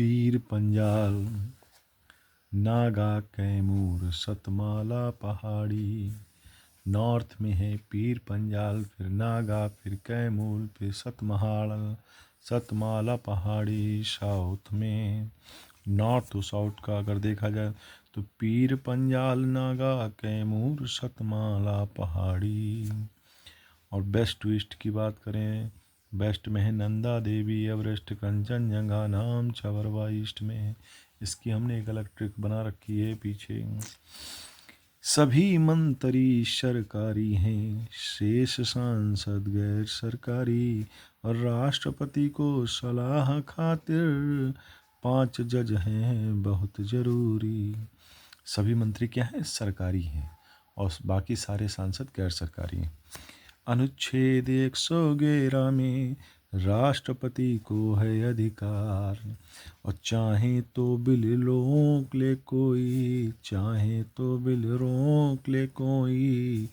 पीर पंजाल, नागा कैमूर, सतमाला पहाड़ी। नॉर्थ में है पीर पंजाल, फिर नागा, फिर कैमूर, फिर सतमाला पहाड़ी। साउथ में नॉर्थ टू साउथ का अगर देखा जाए तो पीर पंजाल, नागा कैमूर, सतमाला पहाड़ी। और वेस्ट टू ईस्ट की बात करें, वेस्ट में है नंदा देवी, एवरेस्ट, कंचनजंगा, नाम चबरवा ईस्ट में है। इसकी हमने एक अलग ट्रिक बना रखी है पीछे। सभी मंत्री सरकारी हैं, शेष सांसद गैर सरकारी, और राष्ट्रपति को सलाह खातिर 5 जज हैं बहुत ज़रूरी। सभी मंत्री क्या हैं? सरकारी हैं, और बाकी सारे सांसद गैर सरकारी हैं। अनुच्छेद 111 में राष्ट्रपति को है अधिकार, और चाहे तो बिल रोक ले कोई, चाहे तो बिल रोक ले कोई।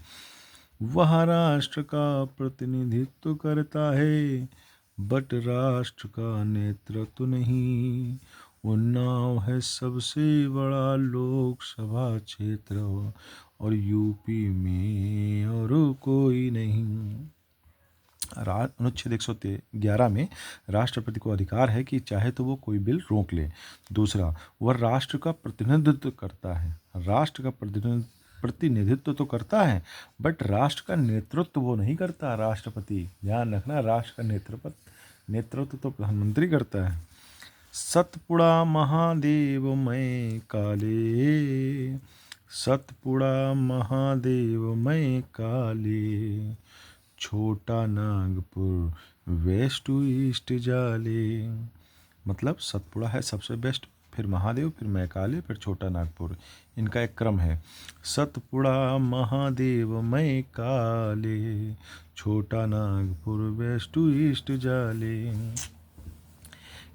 वह राष्ट्र का प्रतिनिधित्व करता है, बट राष्ट्र का नेतृत्व नहीं। उन्नाव है सबसे बड़ा लोकसभा क्षेत्र, और यूपी में और कोई नहीं। अनुच्छेद 111 में राष्ट्रपति को अधिकार है कि चाहे तो वो कोई बिल रोक ले। दूसरा, वह राष्ट्र का प्रतिनिधित्व करता है। राष्ट्र का प्रतिनिधित्व तो करता है, बट राष्ट्र का नेतृत्व वो नहीं करता। राष्ट्रपति, ध्यान रखना, राष्ट्र का नेतृत्व तो प्रधानमंत्री करता है। सतपुड़ा महादेव मैं काले, सतपुड़ा महादेव मैं काले, छोटा नागपुर वेस्ट टू ईस्ट जाले। मतलब सतपुड़ा है सबसे बेस्ट, फिर महादेव, फिर मैकाले, फिर छोटा नागपुर। इनका एक क्रम है। सतपुड़ा महादेव मैं काले, छोटा नागपुर वेस्ट टू ईस्ट जाले।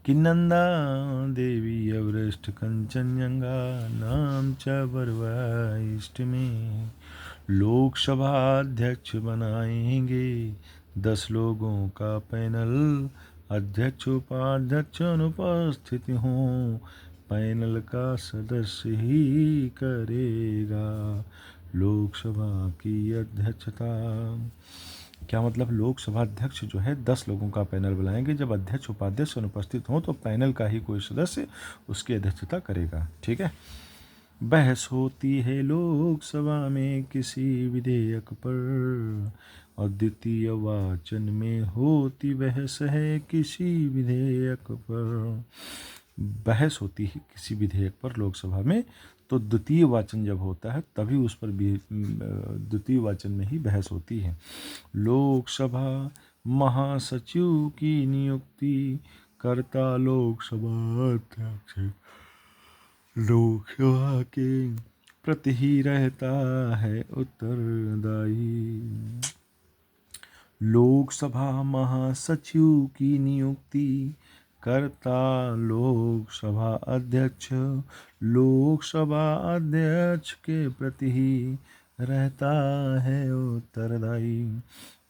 कि नंदा देवी, एवरेस्ट, कंचनजंगा, नाम चबरवा ईस्ट में। लोकसभा अध्यक्ष बनाएंगे 10 लोगों का पैनल, अध्यक्ष उपाध्यक्ष अनुपस्थित हों, पैनल का सदस्य ही करेगा लोकसभा की अध्यक्षता। क्या मतलब? लोकसभा अध्यक्ष जो है 10 लोगों का पैनल बुलाएंगे, जब अध्यक्ष उपाध्यक्ष अनुपस्थित हों तो पैनल का ही कोई सदस्य उसकी अध्यक्षता करेगा। ठीक है। बहस होती है लोकसभा में किसी विधेयक पर, और द्वितीय वाचन में होती बहस है किसी विधेयक पर। बहस होती है किसी विधेयक पर लोकसभा में, तो द्वितीय वाचन जब होता है तभी उस पर भी द्वितीय वाचन में ही बहस होती है। लोकसभा महासचिव की नियुक्ति करता लोकसभा अध्यक्ष, लोकसभा के प्रति ही रहता है उत्तरदायी। लोकसभा महासचिव की नियुक्ति करता लोकसभा अध्यक्ष, लोकसभा अध्यक्ष के प्रति ही रहता है उत्तरदायी।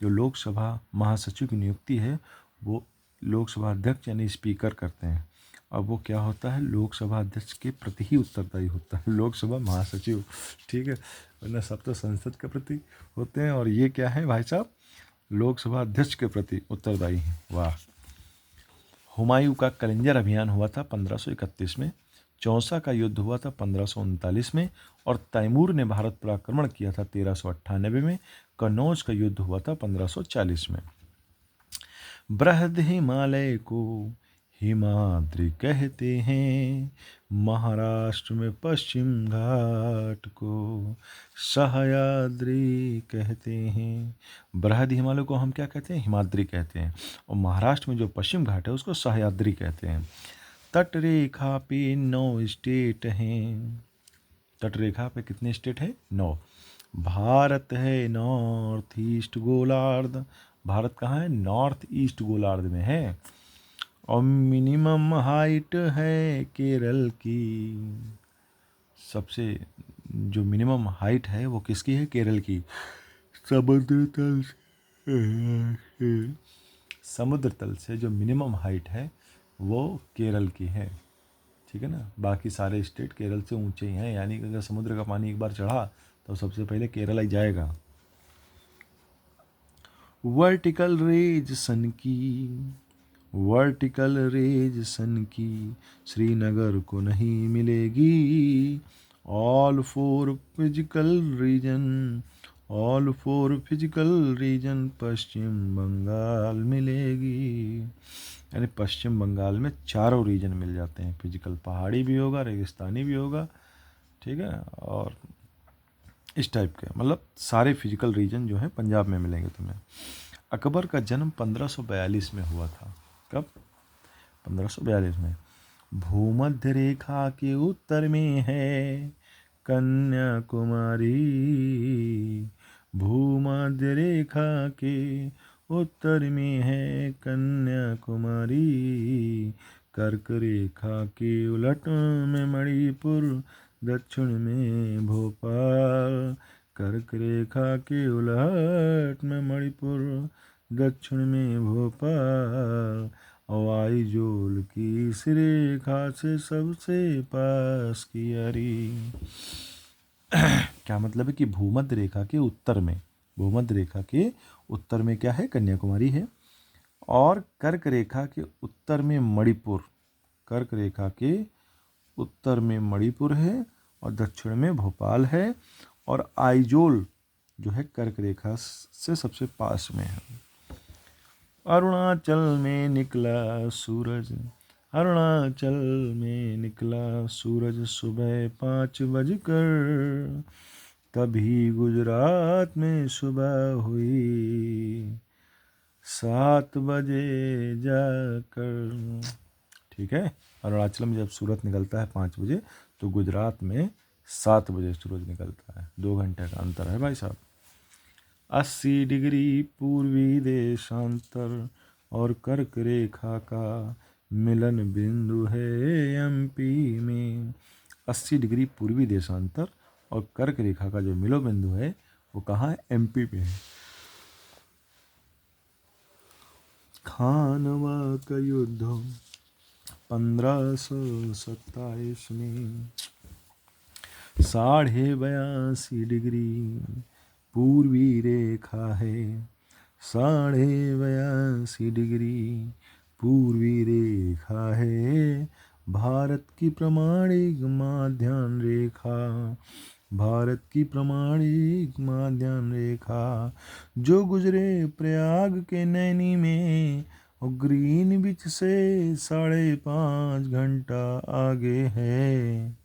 जो लोकसभा महासचिव की नियुक्ति है वो लोकसभा अध्यक्ष यानी स्पीकर करते हैं। अब वो क्या होता है? लोकसभा अध्यक्ष के प्रति ही उत्तरदायी होता है लोकसभा महासचिव। ठीक है, वरना सब तो संसद के प्रति होते हैं, और ये क्या है भाई साहब? लोकसभा अध्यक्ष के प्रति उत्तरदायी हैं। वाह। हुमायूं का कलिंजर अभियान हुआ था 1531 में, चौसा का युद्ध हुआ था 1539 में, और तैमूर ने भारत पर आक्रमण किया था 1398 में। कन्नौज का युद्ध हुआ था 1540 में। बृहद हिमालय को हिमाद्री कहते हैं, महाराष्ट्र में पश्चिम घाट को सह्याद्री कहते हैं। बृहद हिमालय को हम क्या कहते हैं? हिमाद्री कहते हैं, और महाराष्ट्र में जो पश्चिम घाट है उसको सह्याद्री कहते हैं। तटरेखा पे 9 स्टेट हैं। तटरेखा पे कितने स्टेट हैं? 9। भारत है नॉर्थ ईस्ट गोलार्ध। भारत कहाँ है? नॉर्थ ईस्ट गोलार्ध में है। और मिनिमम हाइट है केरल की। सबसे जो मिनिमम हाइट है वो किसकी है? केरल की। समुद्र तल से जो मिनिमम हाइट है वो केरल की है। ठीक है ना। बाकी सारे स्टेट केरल से ऊंचे ही हैं, यानी कि अगर समुद्र का पानी एक बार चढ़ा तो सबसे पहले केरल ही जाएगा। वर्टिकल रेज सन की, वर्टिकल रेज सन की श्रीनगर को नहीं मिलेगी। All for physical reason, all for physical reason Paschim Bangal मिलेगी। यानी पश्चिम बंगाल में चारों रीजन मिल जाते हैं, फिजिकल पहाड़ी भी होगा, रेगिस्तानी भी होगा, ठीक है, और इस टाइप के, मतलब सारे फिजिकल रीजन जो है पंजाब में मिलेंगे तुम्हें। अकबर का जन्म 1542 में हुआ था। कब? 1542 में। भूमध्य रेखा के उत्तर में है कन्याकुमारी, भूमध्य रेखा के उत्तर में है कन्याकुमारी। कर्क रेखा के उलट में मणिपुर, दक्षिण में भोपाल। कर्क रेखा के उलट में मणिपुर, दक्षिण में भोपाल। हवाई जोल की इस रेखा से सबसे पास की यारी। क्या मतलब है कि भूमध्य रेखा के उत्तर में, भूमध्य रेखा के उत्तर में क्या है? कन्याकुमारी है। और कर्क रेखा के उत्तर में मणिपुर, कर्क रेखा के उत्तर में मणिपुर है और दक्षिण में भोपाल है। और आइजोल जो है कर्क रेखा से सबसे पास में है। अरुणाचल में निकला सूरज, अरुणाचल में निकला सूरज सुबह 5 बजकर, तभी गुजरात में सुबह हुई 7 बजे जाकर। ठीक है, अरुणाचल में जब सूरज निकलता है 5 बजे तो गुजरात में 7 बजे सूरज निकलता है। 2 घंटे का अंतर है भाई साहब। 80 डिग्री पूर्वी देशांतर और कर्क रेखा का मिलन बिंदु है एमपी में। 80 डिग्री पूर्वी देशांतर और कर्क रेखा का जो मिलो बिंदु है वो कहाँ है? एमपी में है। खानवा का युद्ध 1527 में 82.5 डिग्री पूर्वी रेखा है, 82.5 डिग्री पूर्वी रेखा है। भारत की प्रमाणिक माध्याह्न रेखा, भारत की प्रमाणिक माध्याह्न रेखा जो गुजरे प्रयाग के नैनी में और ग्रीनविच से 5.5 घंटा आगे है।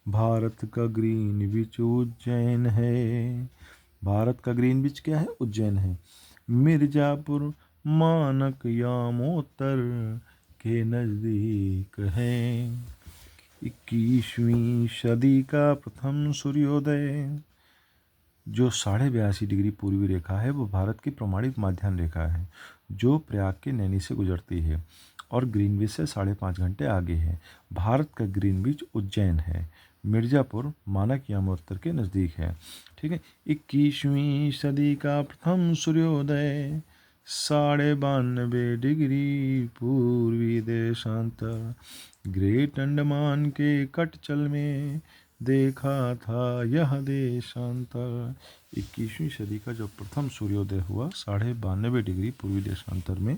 भारत का ग्रीनविच उज्जैन है। भारत का ग्रीनविच क्या है? उज्जैन है। मिर्जापुर मानक यामोत्तर के नज़दीक है। 21वीं सदी का प्रथम सूर्योदय जो 82.5 डिग्री पूर्वी रेखा है वो भारत की प्रमाणित माध्याह्न रेखा है जो प्रयाग के नैनी से गुजरती है और ग्रीनविच से 5.5 घंटे आगे है। भारत का ग्रीनविच उज्जैन है, मिर्ज़ापुर मानक यामोत्तर के नज़दीक है। ठीक है। 21वीं सदी का प्रथम सूर्योदय 92.5 डिग्री पूर्वी देशांतर ग्रेट अंडमान के कटचल में देखा था यह देशांतर। 21वीं सदी का जो प्रथम सूर्योदय हुआ 92.5 डिग्री पूर्वी देशांतर में,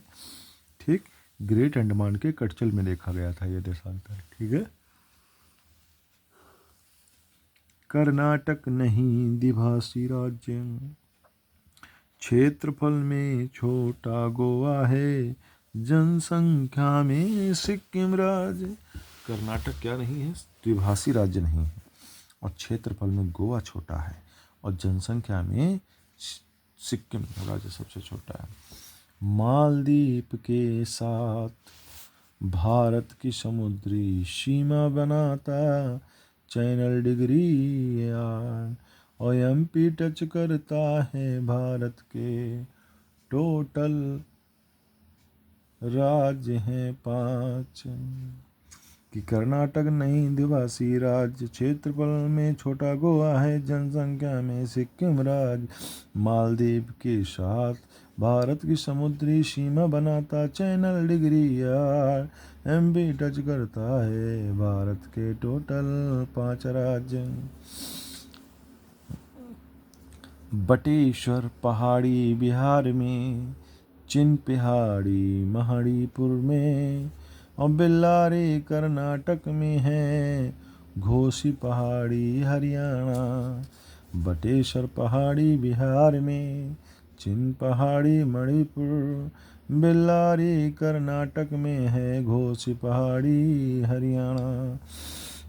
ठीक, ग्रेट अंडमान के कटचल में देखा गया था यह देशांतर। ठीक है। कर्नाटक नहीं द्विभाषी राज्य, क्षेत्रफल में छोटा गोवा है, जनसंख्या में सिक्किम राज्य। कर्नाटक क्या नहीं है? द्विभाषी राज्य नहीं है और क्षेत्रफल में गोवा छोटा है और जनसंख्या में सिक्किम राज्य सबसे छोटा है। मालदीव के साथ भारत की समुद्री सीमा बनाता चैनल डिग्री और एमपी टच करता है भारत के टोटल राज्य हैं 5। कि कर्नाटक नई दिवासी राज्य, क्षेत्रफल में छोटा गोवा है, जनसंख्या में सिक्किम राज्य, मालदीव के साथ भारत की समुद्री सीमा बनाता चैनल डिग्री यार एमपी टच करता है भारत के टोटल 5 राज्य। बटेश्वर पहाड़ी बिहार में, चिनपिहाड़ी मणिपुर में, और बेल्लारी कर्नाटक में है, घोसी पहाड़ी हरियाणा। बटेश्वर पहाड़ी बिहार में, चिन पहाड़ी मणिपुर, बेल्लारी कर्नाटक में है, घोसी पहाड़ी हरियाणा।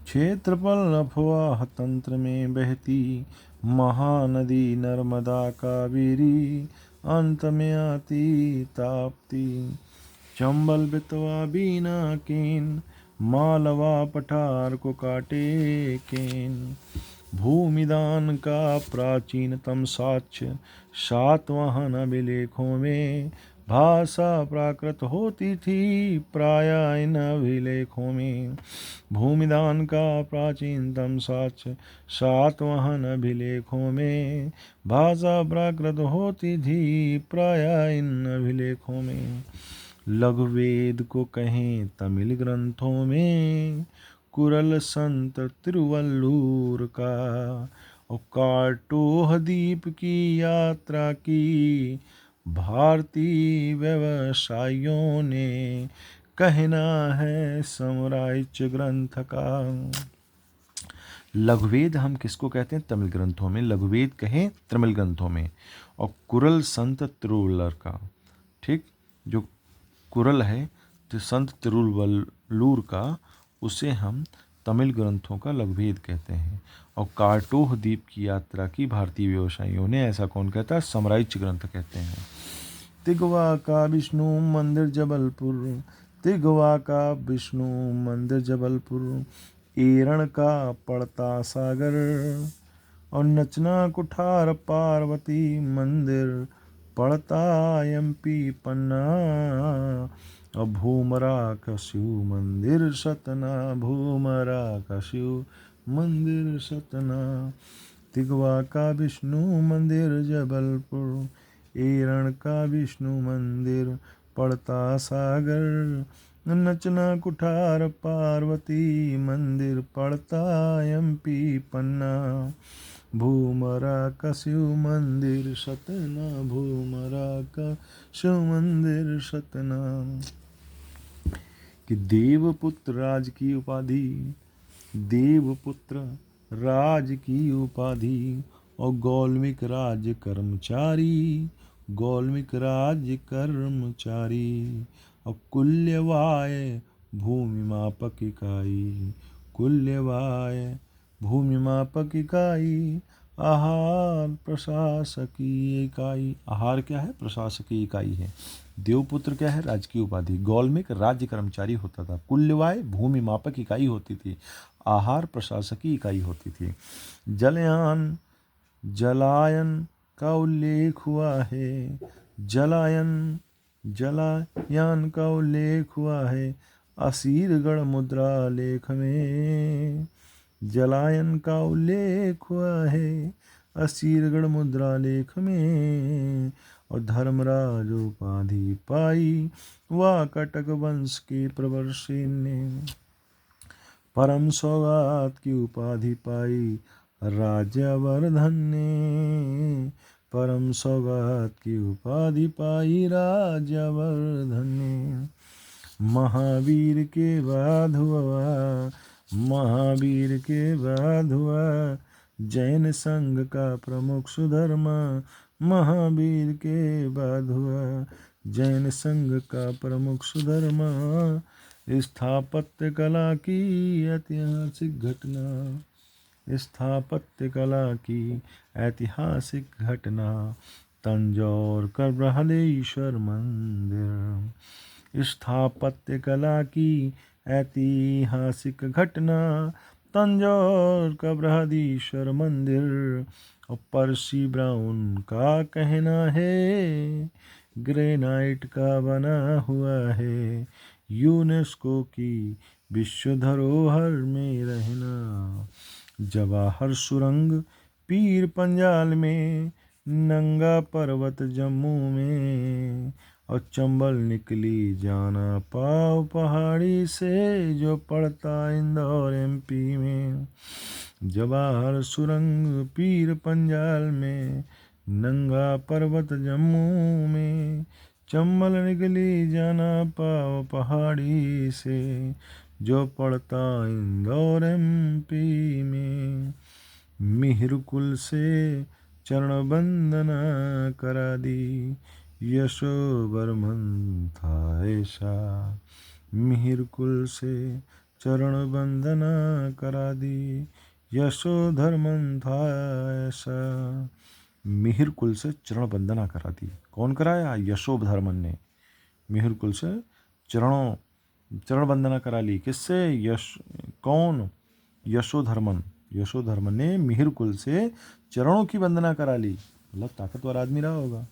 क्षेत्रफल अफवाह तंत्र में बहती महानदी नर्मदा कावेरी, अंत में आती ताप्ती, चंबल बेतवा बीना केन, मालवा पठार को काटे केन। भूमिदान का प्राचीनतम साक्ष्य सातवाहन अभिलेखों में, भाषा प्राकृत होती थी प्राय इन अभिलेखों में। भूमिदान का प्राचीनतम साक्ष्य सातवाहन अभिलेखों में, भाषा प्राकृत होती थी प्राय इन अभिलेखों में। लघुवेद को कहें तमिल ग्रंथों में, कुरल संत तिरुवल्लूर का, और काटोह द्वीप की यात्रा की भारतीय व्यवसायियों ने, कहना है समराइच ग्रंथ का। लघुवेद हम किसको कहते हैं? तमिल ग्रंथों में। लघुवेद कहें तमिल ग्रंथों में। और कुरल संत तिरुवल्लुर का, ठीक, जो कुरल है तो संत तिरुवल्लुर का, उसे हम तमिल ग्रंथों का लघुवेद कहते हैं। और काटोह द्वीप की यात्रा की भारतीय व्यवसायियों ने, ऐसा कौन कहता है? समराइच ग्रंथ कहते हैं। तिगवा का विष्णु मंदिर जबलपुर, तिगवा का विष्णु मंदिर जबलपुर, एरण का पड़ता सागर, और नचना कुठार पार्वती मंदिर पड़ता एमपी पन्ना, और भूमरा का शिव मंदिर सतना, भूमरा का शिव मंदिर सतना। तिगवा का विष्णु मंदिर जबलपुर, एरण का विष्णु मंदिर पड़ता सागर, नचना कुठार पार्वती मंदिर पड़ता एमपी पन्ना, भूमरा का शिव मंदिर सतना, भूमरा का शिव मंदिर सतना। कि देवपुत्र राज की उपाधि, देवपुत्र राज की उपाधि, और गौल्मिक राज्य कर्मचारी, गौल्मिक राज्य कर्मचारी, और कुल्यवाय भूमि मापक इकाई, कुल्यवाय भूमि मापक इकाई, आहार प्रशासकीय इकाई। आहार क्या है? प्रशासकीय इकाई है। देवपुत्र क्या है? राजकीय उपाधि। गौल्मिक राज्य कर्मचारी होता था। कुल्यवाय भूमि मापक इकाई होती थी। आहार प्रशासकीय इकाई होती थी। जलयान, जलायन का उल्लेख हुआ है, जलायन, जलायान का उल्लेख हुआ है असीरगढ़ मुद्रा लेख में, जलायन का उल्लेख हुआ है असीरगढ़ मुद्रा लेख में। और धर्मराज उपाधि पाई वह कटक वंश के प्रवर्षिन ने, परम सौगात की उपाधि पाई राज्यवर्धन ने, परम सौगात की उपाधि पाई राज्यवर्धन ने। महावीर के बाद हुआ, महावीर के बाद हुआ जैन संघ का प्रमुख सुधर्मा, महावीर के बाद हुआ जैन संघ का प्रमुख सुधर्मा। स्थापत्य कला की ऐतिहासिक घटना, स्थापत्य कला की ऐतिहासिक घटना, तंजौर का बृहदेश्वर मंदिर। स्थापत्य कला की ऐतिहासिक घटना, तंजौर का बृहदेश्वर मंदिर। और पर्सी ब्राउन का कहना है ग्रेनाइट का बना हुआ है यूनेस्को की विश्व धरोहर में रहना। जवाहर सुरंग पीर पंजाल में, नंगा पर्वत जम्मू में, और चंबल निकली जाना पाव पहाड़ी से, जो पड़ता इंदौर एमपी में। जवाहर सुरंग पीर पंजाल में, नंगा पर्वत जम्मू में, चंबल निकली जाना पाव पहाड़ी से, जो पड़ता इंदौर एमपी में। मिहिर कुल से चरण वंदना करा दी, यशोवर्मन था ऐसा। मिहिर कुल से चरण वंदना करा दी, यशोधर्मन था ऐसा। मिहिर कुल से चरण वंदना करा दी, कौन कराया? यशोधर्मन ने मिहिर कुल से चरण वंदना करा ली। किससे? कौन? यशोधर्मन। यशोधर्मन ने मिहिर कुल से चरणों की वंदना करा ली, मतलब ताकतवर आदमी रहा होगा।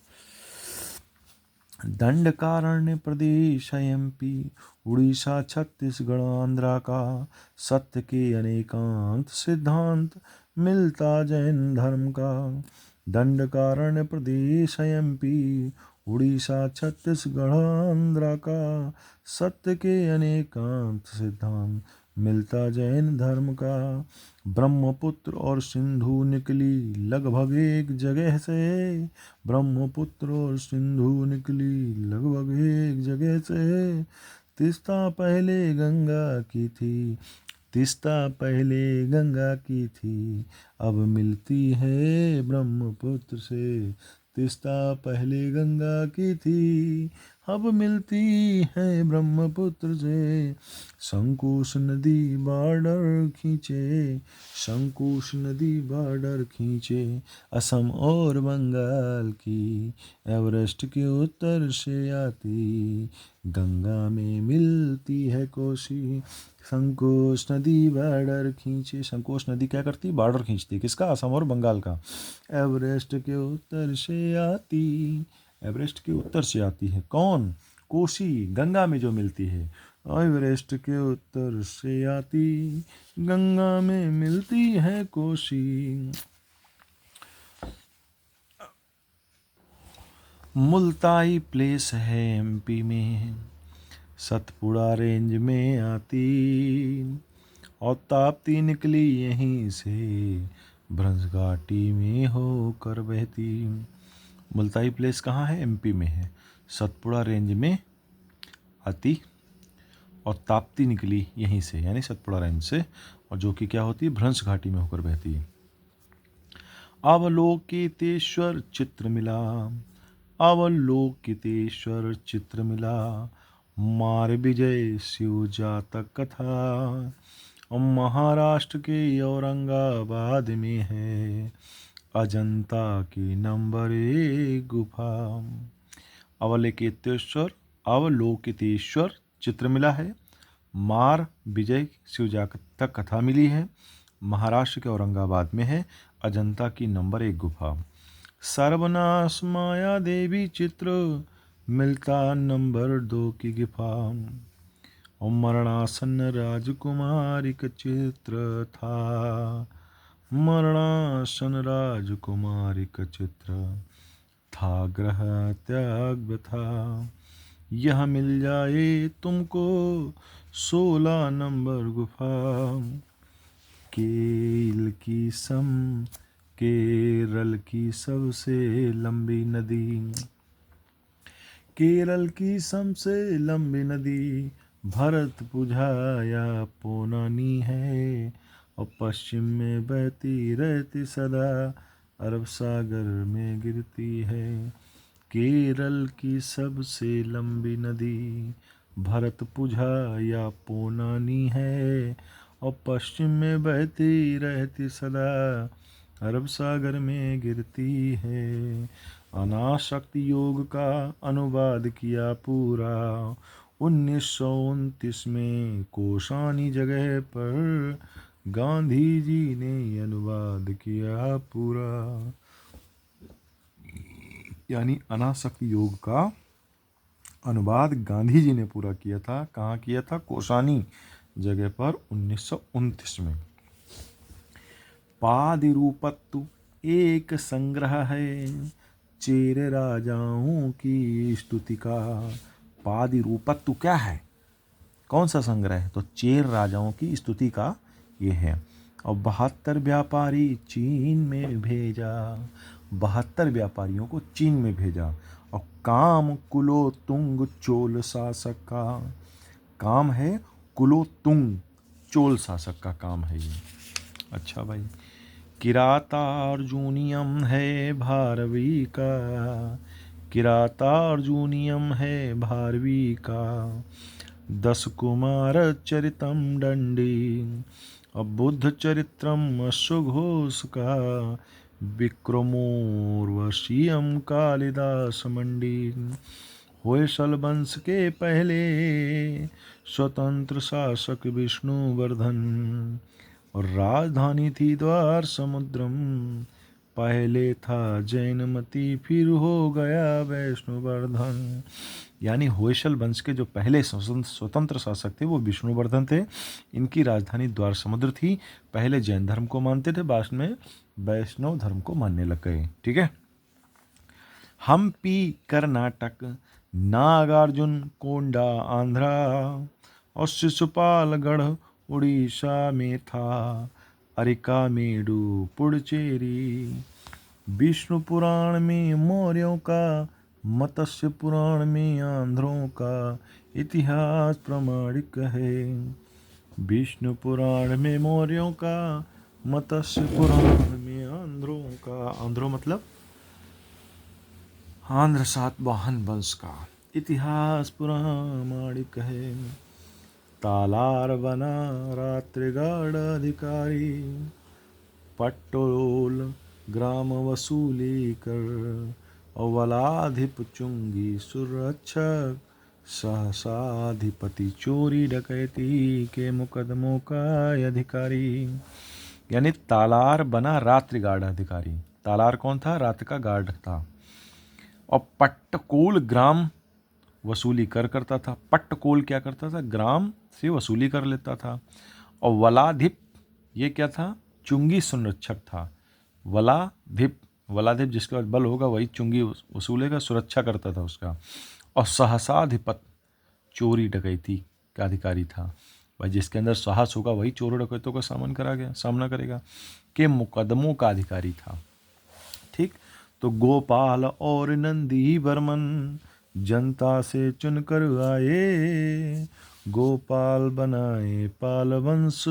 दंडकारण्य प्रदेश एमपी, उड़ीसा छत्तीसगढ़ आंध्रा का, सत्य के अनेकांत सिद्धांत मिलता जैन धर्म का। दंडकारण्य प्रदेश एमपी, उड़ीसा छत्तीसगढ़ आंध्रा का, सत्य के अनेकांत सिद्धांत मिलता जैन धर्म का। ब्रह्मपुत्र और सिंधु निकली लगभग एक जगह से, ब्रह्मपुत्र और सिंधु निकली लगभग एक जगह से। तीस्ता पहले गंगा की थी, तीस्ता पहले गंगा की थी, अब मिलती है ब्रह्मपुत्र से। तीस्ता पहले गंगा की थी, अब मिलती है ब्रह्मपुत्र से। संकोश नदी बॉर्डर खींचे, संकोश नदी बॉर्डर खींचे, असम और बंगाल की, एवरेस्ट के उत्तर से आती, गंगा में मिलती है कोसी। संकोश नदी बॉर्डर खींचे, संकोश नदी क्या करती? बॉर्डर खींचती, किसका? असम और बंगाल का। एवरेस्ट के उत्तर से आती, एवरेस्ट के उत्तर से आती है कौन? कोसी, गंगा में जो मिलती है। एवरेस्ट के उत्तर से आती, गंगा में मिलती है कोसी। मुल्ताई प्लेस है एमपी में, सतपुड़ा रेंज में आती, और ताप्ती निकली यहीं से, भ्रंश घाटी में होकर बहती। मुल्ताई प्लेस कहाँ है? एमपी में है, सतपुड़ा रेंज में आती, और ताप्ती निकली यहीं से, यानी सतपुड़ा रेंज से, और जो कि क्या होती है? भ्रंश घाटी में होकर बहती है। अवलोकितेश्वर चित्र मिला, अवलोकितेश्वर चित्र मिला, मार विजय शिव जातक कथा, और महाराष्ट्र के औरंगाबाद में है, अजंता की नंबर 1 गुफा। अवलोकितेश्वर चित्र मिला है, मार विजय शिव जातक कथा मिली है, महाराष्ट्र के औरंगाबाद में है, अजंता की नंबर 1 गुफा। सर्वनाश माया देवी चित्र मिलता नंबर 2 की गुफा, और मरणासन राजकुमारी का चित्र था, मरणासन राजकुमारी का चित्र था, ग्रह त्याग था। यह मिल जाए तुमको 16 नंबर गुफा। केरल की सबसे लंबी नदी, केरल की सबसे लंबी नदी, भरतपुझा या पोनानी है, और पश्चिम में बहती रहती सदा, अरब सागर में गिरती है। केरल की सबसे लंबी नदी भरतपुझा या पोनानी है, और पश्चिम में बहती रहती सदा, अरब सागर में गिरती है। अनासक्ति योग का अनुवाद किया पूरा 1929 में कोशानी जगह पर, गांधी जी ने अनुवाद किया पूरा। यानी अनासक्ति योग का अनुवाद गांधी जी ने पूरा किया था। कहाँ किया था? कोसानी जगह पर 1929 में। पादिरूपत्तु एक संग्रह है, चेर राजाओं की स्तुति का। पादिरूपत्तु क्या है? कौन सा संग्रह है? तो चेर राजाओं की स्तुति का ये है। और 72 व्यापारी चीन में भेजा, 72 व्यापारियों को चीन में भेजा। और काम कुलोतुंग चोल शासक का, काम है कुलोतुंग चोल शासक का काम है ये। अच्छा भाई, किरातार्जुनियम है भारवी का, किरातार्जुनियम है भारवी का। 10 कुमार चरितम दंडी, अब बुद्ध चरित्रम अश्वघोष का। विक्रमोर्वशीयम कालिदास मंडी, होयसल वंश के पहले स्वतंत्र शासक विष्णुवर्धन। और राजधानी थी द्वार समुद्रम, पहले था जैनमती फिर हो गया वैष्णुवर्धन। यानी होयसल वंश के जो पहले स्वतंत्र शासक थे वो विष्णुवर्धन थे। इनकी राजधानी द्वार समुद्र थी। पहले जैन धर्म को मानते थे, बाद में वैष्णव धर्म को मानने लग गए। ठीक है। हम्पी कर्नाटक, नागार्जुन कोंडा आंध्रा, और शिशुपालगढ़ उड़ीसा में था। अरिकामेडु पुडुचेरी। विष्णु पुराण में मौर्यों का, मत्स्य पुराण में आंध्रों का इतिहास प्रमाणिक है। विष्णु पुराण में मौर्यों का, मत्स्य पुराण में आंध्रों का। आंध्रों मतलब आंध्र सातवाहन वंश का इतिहास प्रमाणिक है। तालार बना रात्रिगाड़ अधिकारी, पट्टोल ग्राम वसूली कर। अवलाधिप चुंगी सुरक्षक, सहसाधिपति चोरी डकैती के मुकदमों का अधिकारी। यानी तालार बना रात्रि गार्ड अधिकारी। तालार कौन था? रात का गार्ड था। और पट्टकोल ग्राम वसूली कर करता था। पट्टकोल क्या करता था? ग्राम से वसूली कर लेता था। और वलाधिप ये क्या था? चुंगी संरक्षक था। वलाधिप, वलाधिप जिसके पास बल होगा वही चुंगी वसूलेगा, सुरक्षा करता था उसका। और सहसाधिपत चोरी डकैती का अधिकारी था। भाई जिसके अंदर साहस होगा वही चोरों डकैतों का सामना करेगा। के मुकदमों का अधिकारी था। ठीक। तो गोपाल और नंदी बर्मन जनता से चुनकर आए, गोपाल बनाए पाल वंश,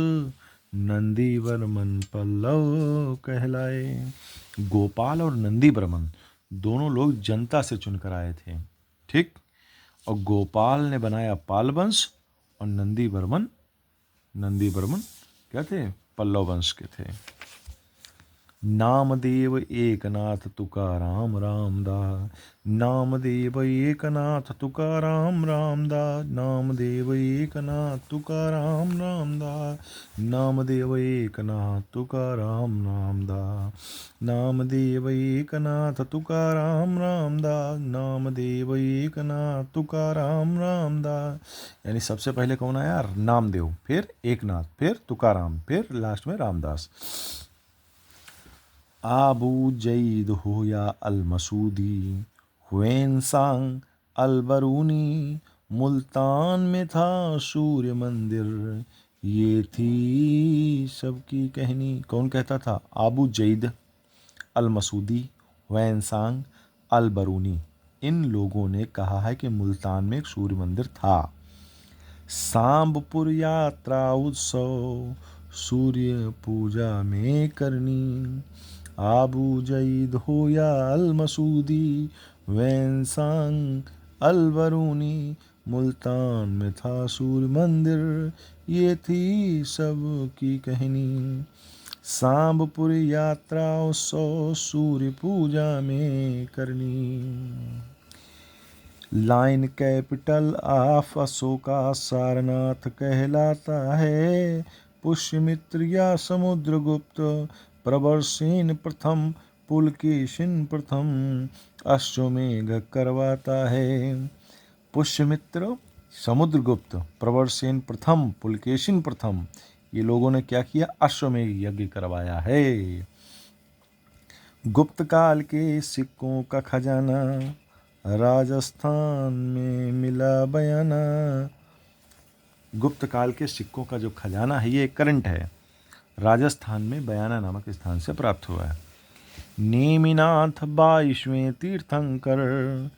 नंदी बर्मन पल्लव कहलाए। गोपाल और नंदी बर्मन दोनों लोग जनता से चुनकर आए थे। ठीक। और गोपाल ने बनाया पाल वंश और नंदी बर्मन क्या थे? पल्लव वंश के थे। नामदेव एकनाथ तुकाराम रामदास, नामदेव एकनाथ तुकाराम रामदास, नामदेव एकनाथ तुकाराम रामदास, नामदेव एकनाथ तुकाराम रामदास, नामदेव एकनाथ तुकाराम रामदास, नामदेव एकनाथ तुकाराम रामदास। यानी सबसे पहले कौन आया? नामदेव, फिर एकनाथ, फिर तुकाराम, फिर लास्ट में रामदास। आबू जईद होया अल मसूदी, हुएनसांग अल बरूनी, मुल्तान में था सूर्य मंदिर, ये थी सबकी कहनी। कौन कहता था? आबू जईद अल मसूदी, हुएनसांग अल बरूनी, इन लोगों ने कहा है कि मुल्तान में एक सूर्य मंदिर था। सांबपुर यात्रा उत्सव सूर्य पूजा में करनी, आबू जईद हो या अल मसूदी, वैनसांग अल बरूनी, मुल्तान में था सूर्य मंदिर, ये थी सब की कहनी। सांबपुर यात्रा उत्सव सूर्य पूजा में करनी। Line capital of Ashoka Sarnath कहलाता है। पुष्यमित्र या समुद्रगुप्त, प्रवरसेन प्रथम, पुलकेशिन प्रथम, अश्वमेघ करवाता है। पुष्यमित्र, समुद्रगुप्त, प्रवरसेन प्रथम, पुलकेशिन प्रथम, ये लोगों ने क्या किया? अश्वमेध यज्ञ करवाया है। गुप्त काल के सिक्कों का खजाना राजस्थान में मिला बयाना। गुप्त काल के सिक्कों का जो खजाना है ये करंट है, राजस्थान में बयाना नामक स्थान से प्राप्त हुआ है। नेमिनाथ 22वें तीर्थंकर,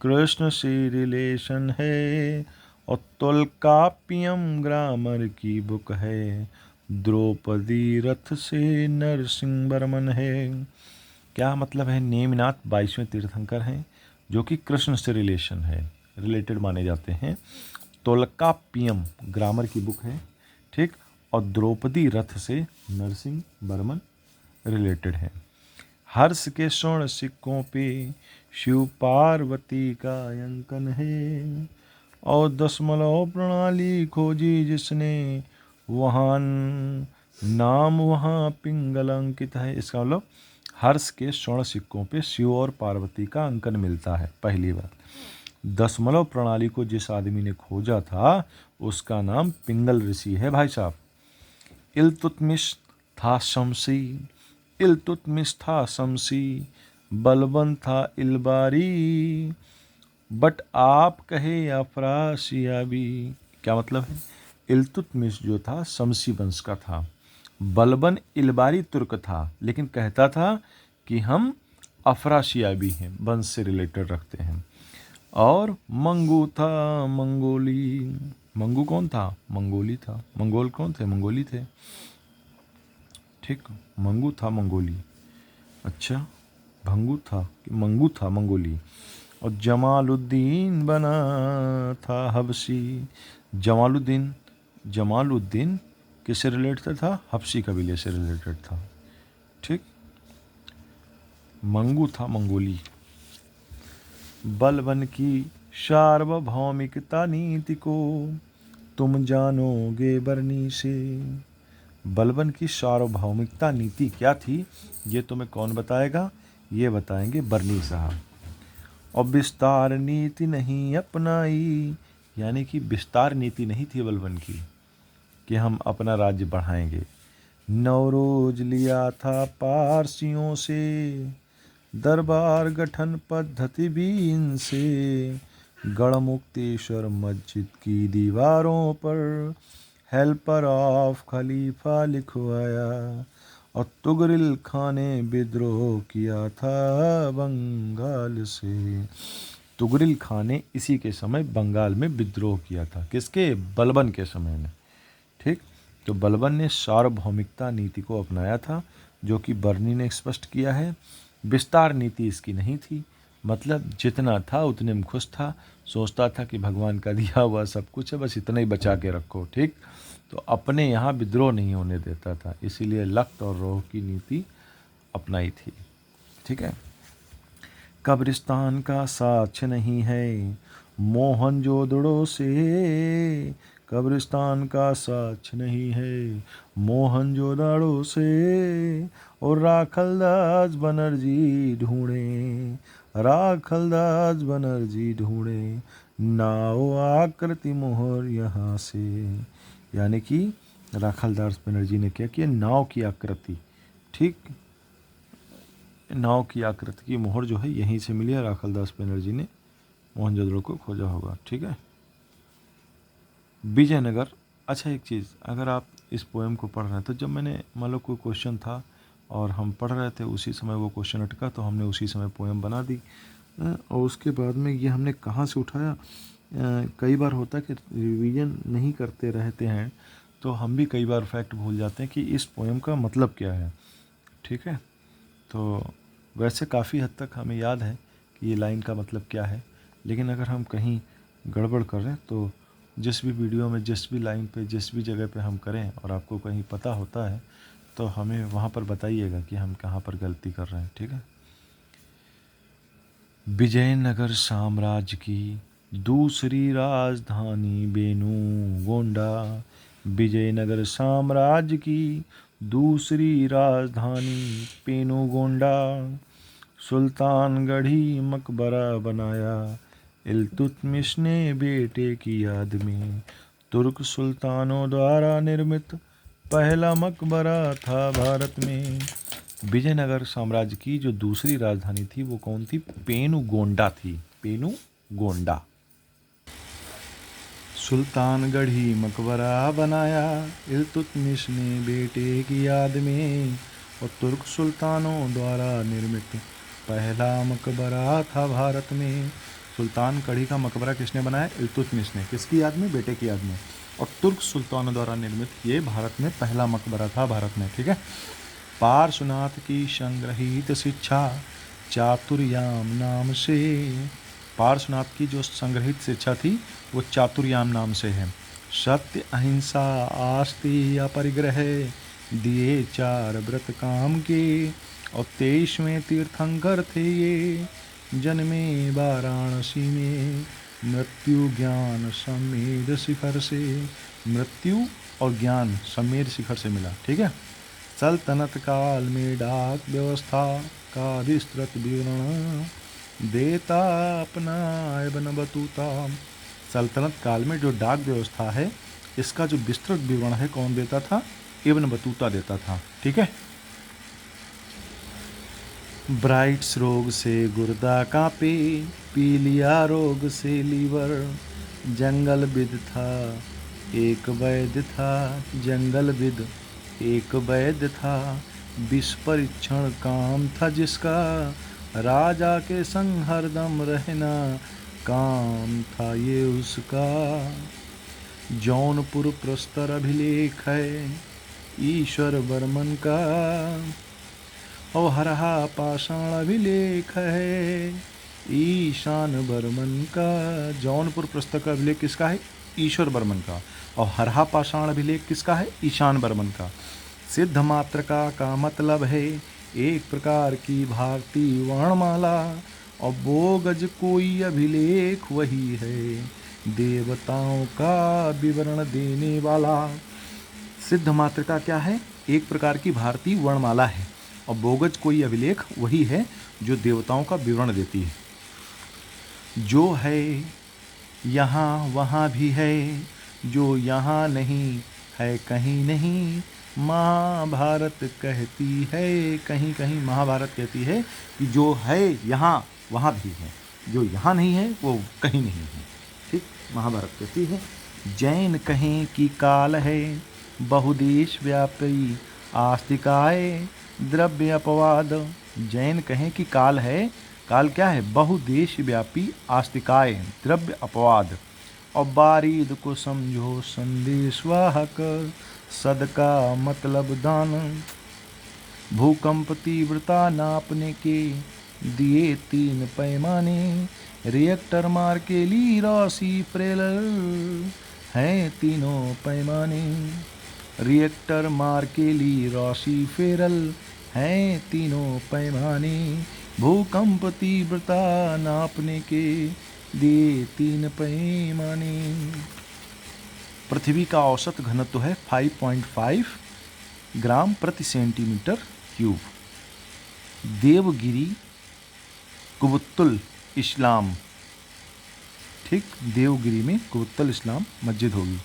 कृष्ण से रिलेशन है, और तुल्कापियम ग्रामर की बुक है, द्रौपदी रथ से नरसिंह बर्मन है। क्या मतलब है? नेमिनाथ 22वें तीर्थंकर हैं जो कि कृष्ण से रिलेटेड माने जाते हैं। तोल्काप्पियम ग्रामर की बुक है, ठीक, और द्रौपदी रथ से नरसिंह बर्मन रिलेटेड है। हर्ष के स्वर्ण सिक्कों पे शिव पार्वती का अंकन है, और दशमलव प्रणाली खोजी जिसने वहाँ नाम वहाँ पिंगल अंकित है। इसका मतलब हर्ष के स्वर्ण सिक्कों पे शिव और पार्वती का अंकन मिलता है। पहली बात, दशमलव प्रणाली को जिस आदमी ने खोजा था उसका नाम पिंगल ऋषि है भाई साहब। इल्तुतमिश था शमसी, इल्तुतमिश था शमसी, बलबन था इलबारी, बट आप कहे अफराशियाबी। क्या मतलब है? इल्तुतमिश जो था शमसी वंश का था, बलबन इलबारी तुर्क था, लेकिन कहता था कि हम अफराशियाबी हैं, वंश से रिलेटेड रखते हैं। और मंगू था मंगोली। मंगू कौन था? मंगोली था। मंगोल कौन थे? मंगोली थे, ठीक। मंगू था मंगोली। अच्छा, भंगू था कि मंगू था मंगोली। और जमालुद्दीन बना था हबसी। जमालुद्दीन, जमालुद्दीन किससे रिलेटेड था? हबसी कबीले से रिलेटेड था, ठीक। मंगू था मंगोली। बलबन की सार्वभौमिकता नीति को तुम जानोगे बरनी से। बलबन की सार्वभौमिकता नीति क्या थी ये तुम्हें कौन बताएगा? ये बताएंगे बरनी साहब। और विस्तार नीति नहीं अपनाई, यानी कि विस्तार नीति नहीं थी बलबन की कि हम अपना राज्य बढ़ाएंगे। नवरोज लिया था पारसियों से, दरबार गठन पद्धति भी इनसे, गढ़मुक्तेश्वर मस्जिद की दीवारों पर हेल्पर ऑफ खलीफा लिखवाया, और तुगरिल खान ने विद्रोह किया था बंगाल से। तुगरिल खान ने इसी के समय बंगाल में विद्रोह किया था। किसके? बलबन के समय में, ठीक। तो बलबन ने सार्वभौमिकता नीति को अपनाया था, जो कि बरनी ने स्पष्ट किया है। विस्तार नीति इसकी नहीं थी, मतलब जितना था उतने में खुश था, सोचता था कि भगवान का दिया हुआ सब कुछ है, बस इतना ही बचा के रखो, ठीक। तो अपने यहाँ विद्रोह नहीं होने देता था, इसीलिए लख्त और रोह की नीति अपनाई थी, ठीक है। कब्रिस्तान का साक्ष्य नहीं है मोहनजोदड़ो से, कब्रिस्तान का साक्ष्य नहीं है मोहनजोदड़ो से, और राखलदास बनर्जी ढूंढे, राखलदास बनर्जी ढूंढे, नाव आकृति मोहर यहाँ से। यानी कि राखलदास बनर्जी ने क्या किया? नाव की आकृति, ठीक, नाव की आकृति की मोहर जो है यहीं से मिली है। राखलदास बनर्जी ने मोहनजोदड़ो को खोजा होगा, ठीक है। विजयनगर। अच्छा, एक चीज़, अगर आप इस पोएम को पढ़ रहे हैं तो जब मैंने मान लो कोई क्वेश्चन था और हम पढ़ रहे थे, उसी समय वो क्वेश्चन अटका तो हमने उसी समय पोएम बना दी, और उसके बाद में ये हमने कहाँ से उठाया। कई बार होता है कि रिवीजन नहीं करते रहते हैं तो हम भी कई बार फैक्ट भूल जाते हैं कि इस पोएम का मतलब क्या है, ठीक है। तो वैसे काफ़ी हद तक हमें याद है कि ये लाइन का मतलब क्या है, लेकिन अगर हम कहीं गड़बड़ कर रहे हैं तो जिस भी वीडियो में, जिस भी लाइन पे, जिस भी जगह पे हम करें और आपको कहीं पता होता है तो हमें वहाँ पर बताइएगा कि हम कहाँ पर गलती कर रहे हैं, ठीक है। विजयनगर साम्राज्य की दूसरी राजधानी बेनू गोंडा। विजयनगर साम्राज्य की दूसरी राजधानी पेनू गोंडा। सुल्तानगढ़ी मकबरा बनाया इल्तुतमिश ने बेटे की याद में तुर्क सुल्तानों द्वारा निर्मित पहला मकबरा था भारत में। विजयनगर साम्राज्य की जो दूसरी राजधानी थी वो कौन थी? पेनुगोंडा थी, पेनुगोंडा। सुल्तानगढ़ी मकबरा बनाया इल्तुतमिश ने बेटे की याद में, और तुर्क सुल्तानों द्वारा निर्मित पहला मकबरा था भारत में। सुल्तानगढ़ी का मकबरा किसने बनाया? इल्तुतमिश ने। किसकी याद में? बेटे की याद में। और तुर्क सुल्तानों द्वारा निर्मित ये भारत में पहला मकबरा था भारत में। ठीक है। पार्श्वनाथ की संग्रहित शिक्षा चातुर्याम नाम से, पार्श्वनाथ की जो संग्रहित शिक्षा थी वो चातुर्याम नाम से है। सत्य अहिंसा आस्ति अपरिग्रह दिए 4 व्रत काम के, और 23वें तीर्थंकर थे ये, जन्मे वाराणसी में मृत्यु ज्ञान समेध शिखर से। मृत्यु और ज्ञान समेध शिखर से मिला। ठीक है। सल्तनत काल में डाक व्यवस्था का विस्तृत विवरण देता अपना इब्न बतूता। सल्तनत काल में जो डाक व्यवस्था है इसका जो विस्तृत विवरण है कौन देता था? इब्न बतूता देता था। ठीक है। ब्राइट्स रोग से गुर्दा कांपे, पीलिया रोग से लीवर, जंगल बिद था एक वैद्य था, जंगल बिद एक वैद्य था, विष परीक्षण काम था जिसका, राजा के संग हरदम रहना काम था ये उसका। जौनपुर प्रस्तर अभिलेख है ईश्वर वर्मन का, और हरहा पाषाण अभिलेख है ईशान वर्मन का। जौनपुर प्रस्तर का अभिलेख किसका है? ईश्वर वर्मन का। और हरहा पाषाण अभिलेख किसका है? ईशान वर्मन का। सिद्ध मात्रका का मतलब है एक प्रकार की भारतीय वर्णमाला, और बोगज कोई अभिलेख वही है देवताओं का विवरण देने वाला। सिद्ध मात्रका क्या है? एक प्रकार की भारतीय वर्णमाला है, और बोगज कोई अभिलेख वही है जो देवताओं का विवरण देती है। जो है यहाँ वहाँ भी है, जो यहाँ नहीं है कहीं नहीं, महाभारत कहती है कहीं कहीं। महाभारत कहती है कि जो है यहाँ वहाँ भी है, जो यहाँ नहीं है वो कहीं नहीं है। ठीक, महाभारत कहती है। जैन कहें कि काल है बहुदेश व्यापी आस्तिकाय द्रव्य अपवाद। जैन कहें कि काल है, काल क्या है? बहुदेश व्यापी आस्तिकाय द्रव्य अपवाद। और बारीद को समझो संदेश वाहक, सदका मतलब दान। भूकंप तीव्रता नापने के दिए 3 पैमाने, रिएक्टर मार के ली रॉसी प्रेलर हैं तीनों पैमाने। रिएक्टर मार के ली रॉसी फेरल हैं तीनों पैमाने। भूकंप तीव्रता नापने के दिए 3 पैमाने। पृथ्वी का औसत घनत्व है 5.5 ग्राम प्रति सेंटीमीटर क्यूब। देवगिरी कुबुत्तुल इस्लाम, ठीक, देवगिरी में कुबुत्तुल इस्लाम मस्जिद होगी।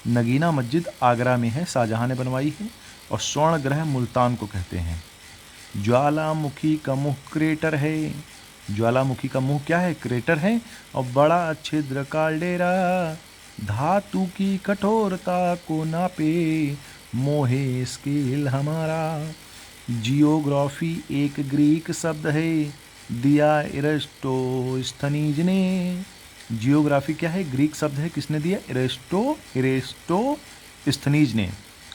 नगीना मस्जिद आगरा में है, शाहजहां ने बनवाई है। और स्वर्ण ग्रह मुल्तान को कहते हैं। ज्वालामुखी का मुख क्रेटर है। ज्वालामुखी का मुंह क्या है? क्रेटर है। और बड़ा छिद्र काल्डेरा धातु की कठोरता को नापे मोहे स्केल हमारा। जियोग्राफी एक ग्रीक शब्द है, दिया एरिस्टोस्थनीज ने। जियोग्राफी क्या है? ग्रीक शब्द है, किसने दिया? एरिस्टोस्थनीज ने।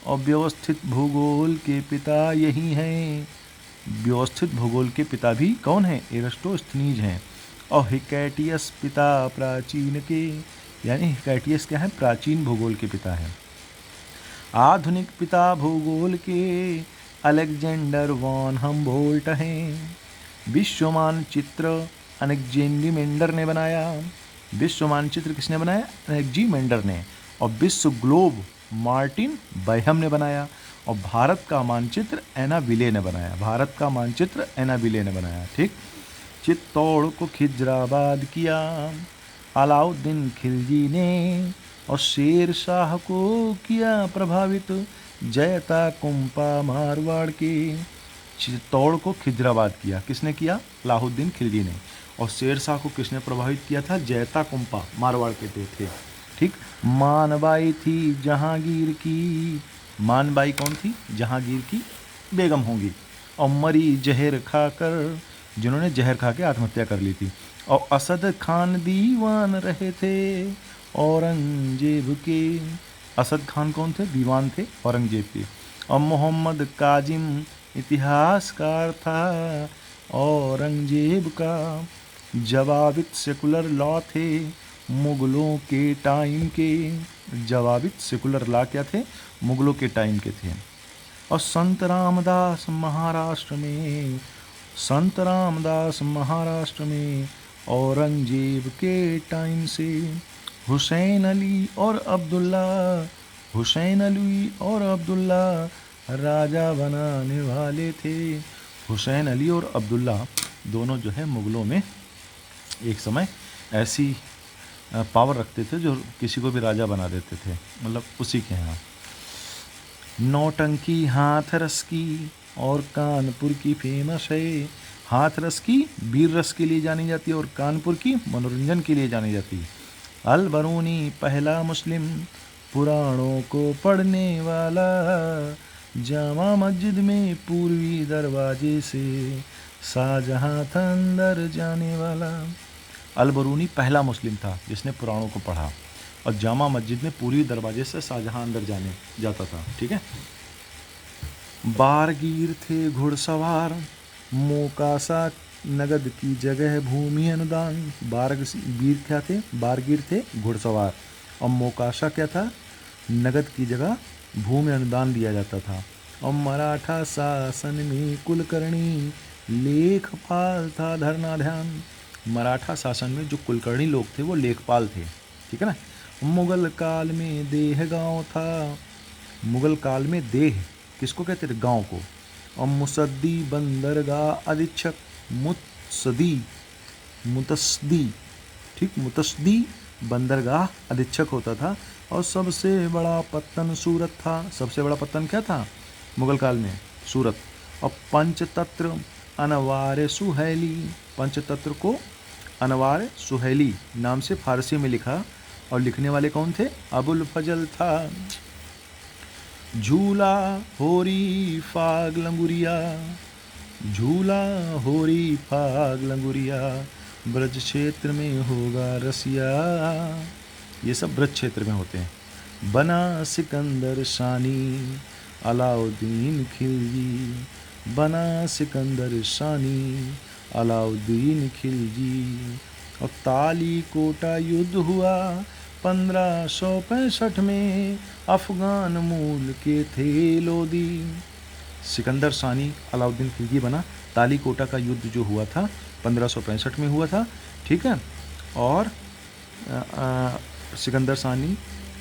और व्यवस्थित भूगोल के पिता यही हैं। व्यवस्थित भूगोल के पिता भी कौन है? एरिस्टोस्थनीज हैं। और हिकैटियस पिता प्राचीन के, यानी हिकैटियस क्या है? प्राचीन भूगोल के पिता हैं। आधुनिक पिता भूगोल के अलेक्जेंडर वॉन हम्बोल्ट हैं। विश्व मानचित्र अलेक्जेंडर ने बनाया। विश्व मानचित्र किसने बनाया? अलेक्जेंडर ने। और विश्व ग्लोब मार्टिन बैहम ने बनाया। और भारत का मानचित्र एना विले ने बनाया। भारत का मानचित्र एना विले ने बनाया। ठीक। चित्तौड़ को खिजराबाद किया। अलाउद्दीन खिलजी ने और शेर शाह को किया प्रभावित, जयता कुंपा मारवाड़ के चित्तौड़ को खिजराबाद किया। किसने किया? अलाउद्दीन खिलजी ने। और शेर शाह को किसने प्रभावित किया था? जयता कुंपा मारवाड़ के थे। ठीक। मानबाई थी जहांगीर की, मानबाई कौन थी? जहांगीर की बेगम होंगी। और मरी जहर खाकर, जिन्होंने जहर खा के आत्महत्या कर ली थी। और असद खान दीवान रहे थे औरंगजेब के। असद खान कौन थे? दीवान थे औरंगजेब के। और मोहम्मद काजिम इतिहासकार था औरंगजेब का। जवाबित सेकुलर लॉ थे मुगलों के टाइम के। जवाबित सेकुलर लॉ क्या थे? मुगलों के टाइम के थे। और संत रामदास महाराष्ट्र में, संत रामदास महाराष्ट्र में औरंगजेब के टाइम से। हुसैन अली और अब्दुल्ला, हुसैन अली और अब्दुल्ला राजा बनाने वाले थे। हुसैन अली और अब्दुल्ला दोनों जो है मुग़लों में एक समय ऐसी पावर रखते थे जो किसी को भी राजा बना देते थे, मतलब उसी के यहाँ। नौटंकी हाथरस की और कानपुर की फेमस है। हाथरस की वीर रस के लिए जानी जाती है और कानपुर की मनोरंजन के लिए जानी जाती है। अल बरूनी पहला मुस्लिम पुराणों को पढ़ने वाला, जामा मस्जिद में पूर्वी दरवाजे से शाहजहां था अंदर जाने वाला। अल बरूनी पहला मुस्लिम था जिसने पुराणों को पढ़ा और जामा मस्जिद में पूर्वी दरवाजे से शाहजहां अंदर जाने जाता था। ठीक है। बारगीर थे घुड़सवार, मोकासा नगद की जगह भूमि अनुदान। बारगीर क्या थे? बारगीर थे घुड़सवार और मोकाशा क्या था? नगद की जगह भूमि अनुदान दिया जाता था। और मराठा शासन में कुलकर्णी लेखपाल था धरना ध्यान। मराठा शासन में जो कुलकर्णी लोग थे वो लेखपाल थे। ठीक है ना। मुगल काल में देह गांव था। मुगल काल में देह किसको कहते थे? गांव को। और मुसद्दी बंदरगाह अधीक्षक, मुतसदी, ठीक, मुतसदी बंदरगाह अधीक्षक होता था। और सबसे बड़ा पत्तन सूरत था। सबसे बड़ा पत्तन क्या था मुगल काल में? सूरत। और पंचतंत्र अनवार सुहैली, पंचतंत्र को अनवार सुहैली नाम से फारसी में लिखा और लिखने वाले कौन थे? अबुल फजल था। झूला होरी फाग लंगुरिया, झूला होरी फाग लंगुरिया, ब्रज क्षेत्र में होगा रसिया। ये सब ब्रज क्षेत्र में होते हैं। बना सिकंदर शानी अलाउद्दीन खिलजी, बना सिकंदर शानी अलाउद्दीन खिलजी। और ताली कोटा युद्ध हुआ 1565 में, अफगान मूल के थे लोदी। सिकंदर सानी अलाउद्दीन खिलजी बना। ताली कोटा का युद्ध जो हुआ था 1565 में हुआ था। ठीक है। और सिकंदर सानी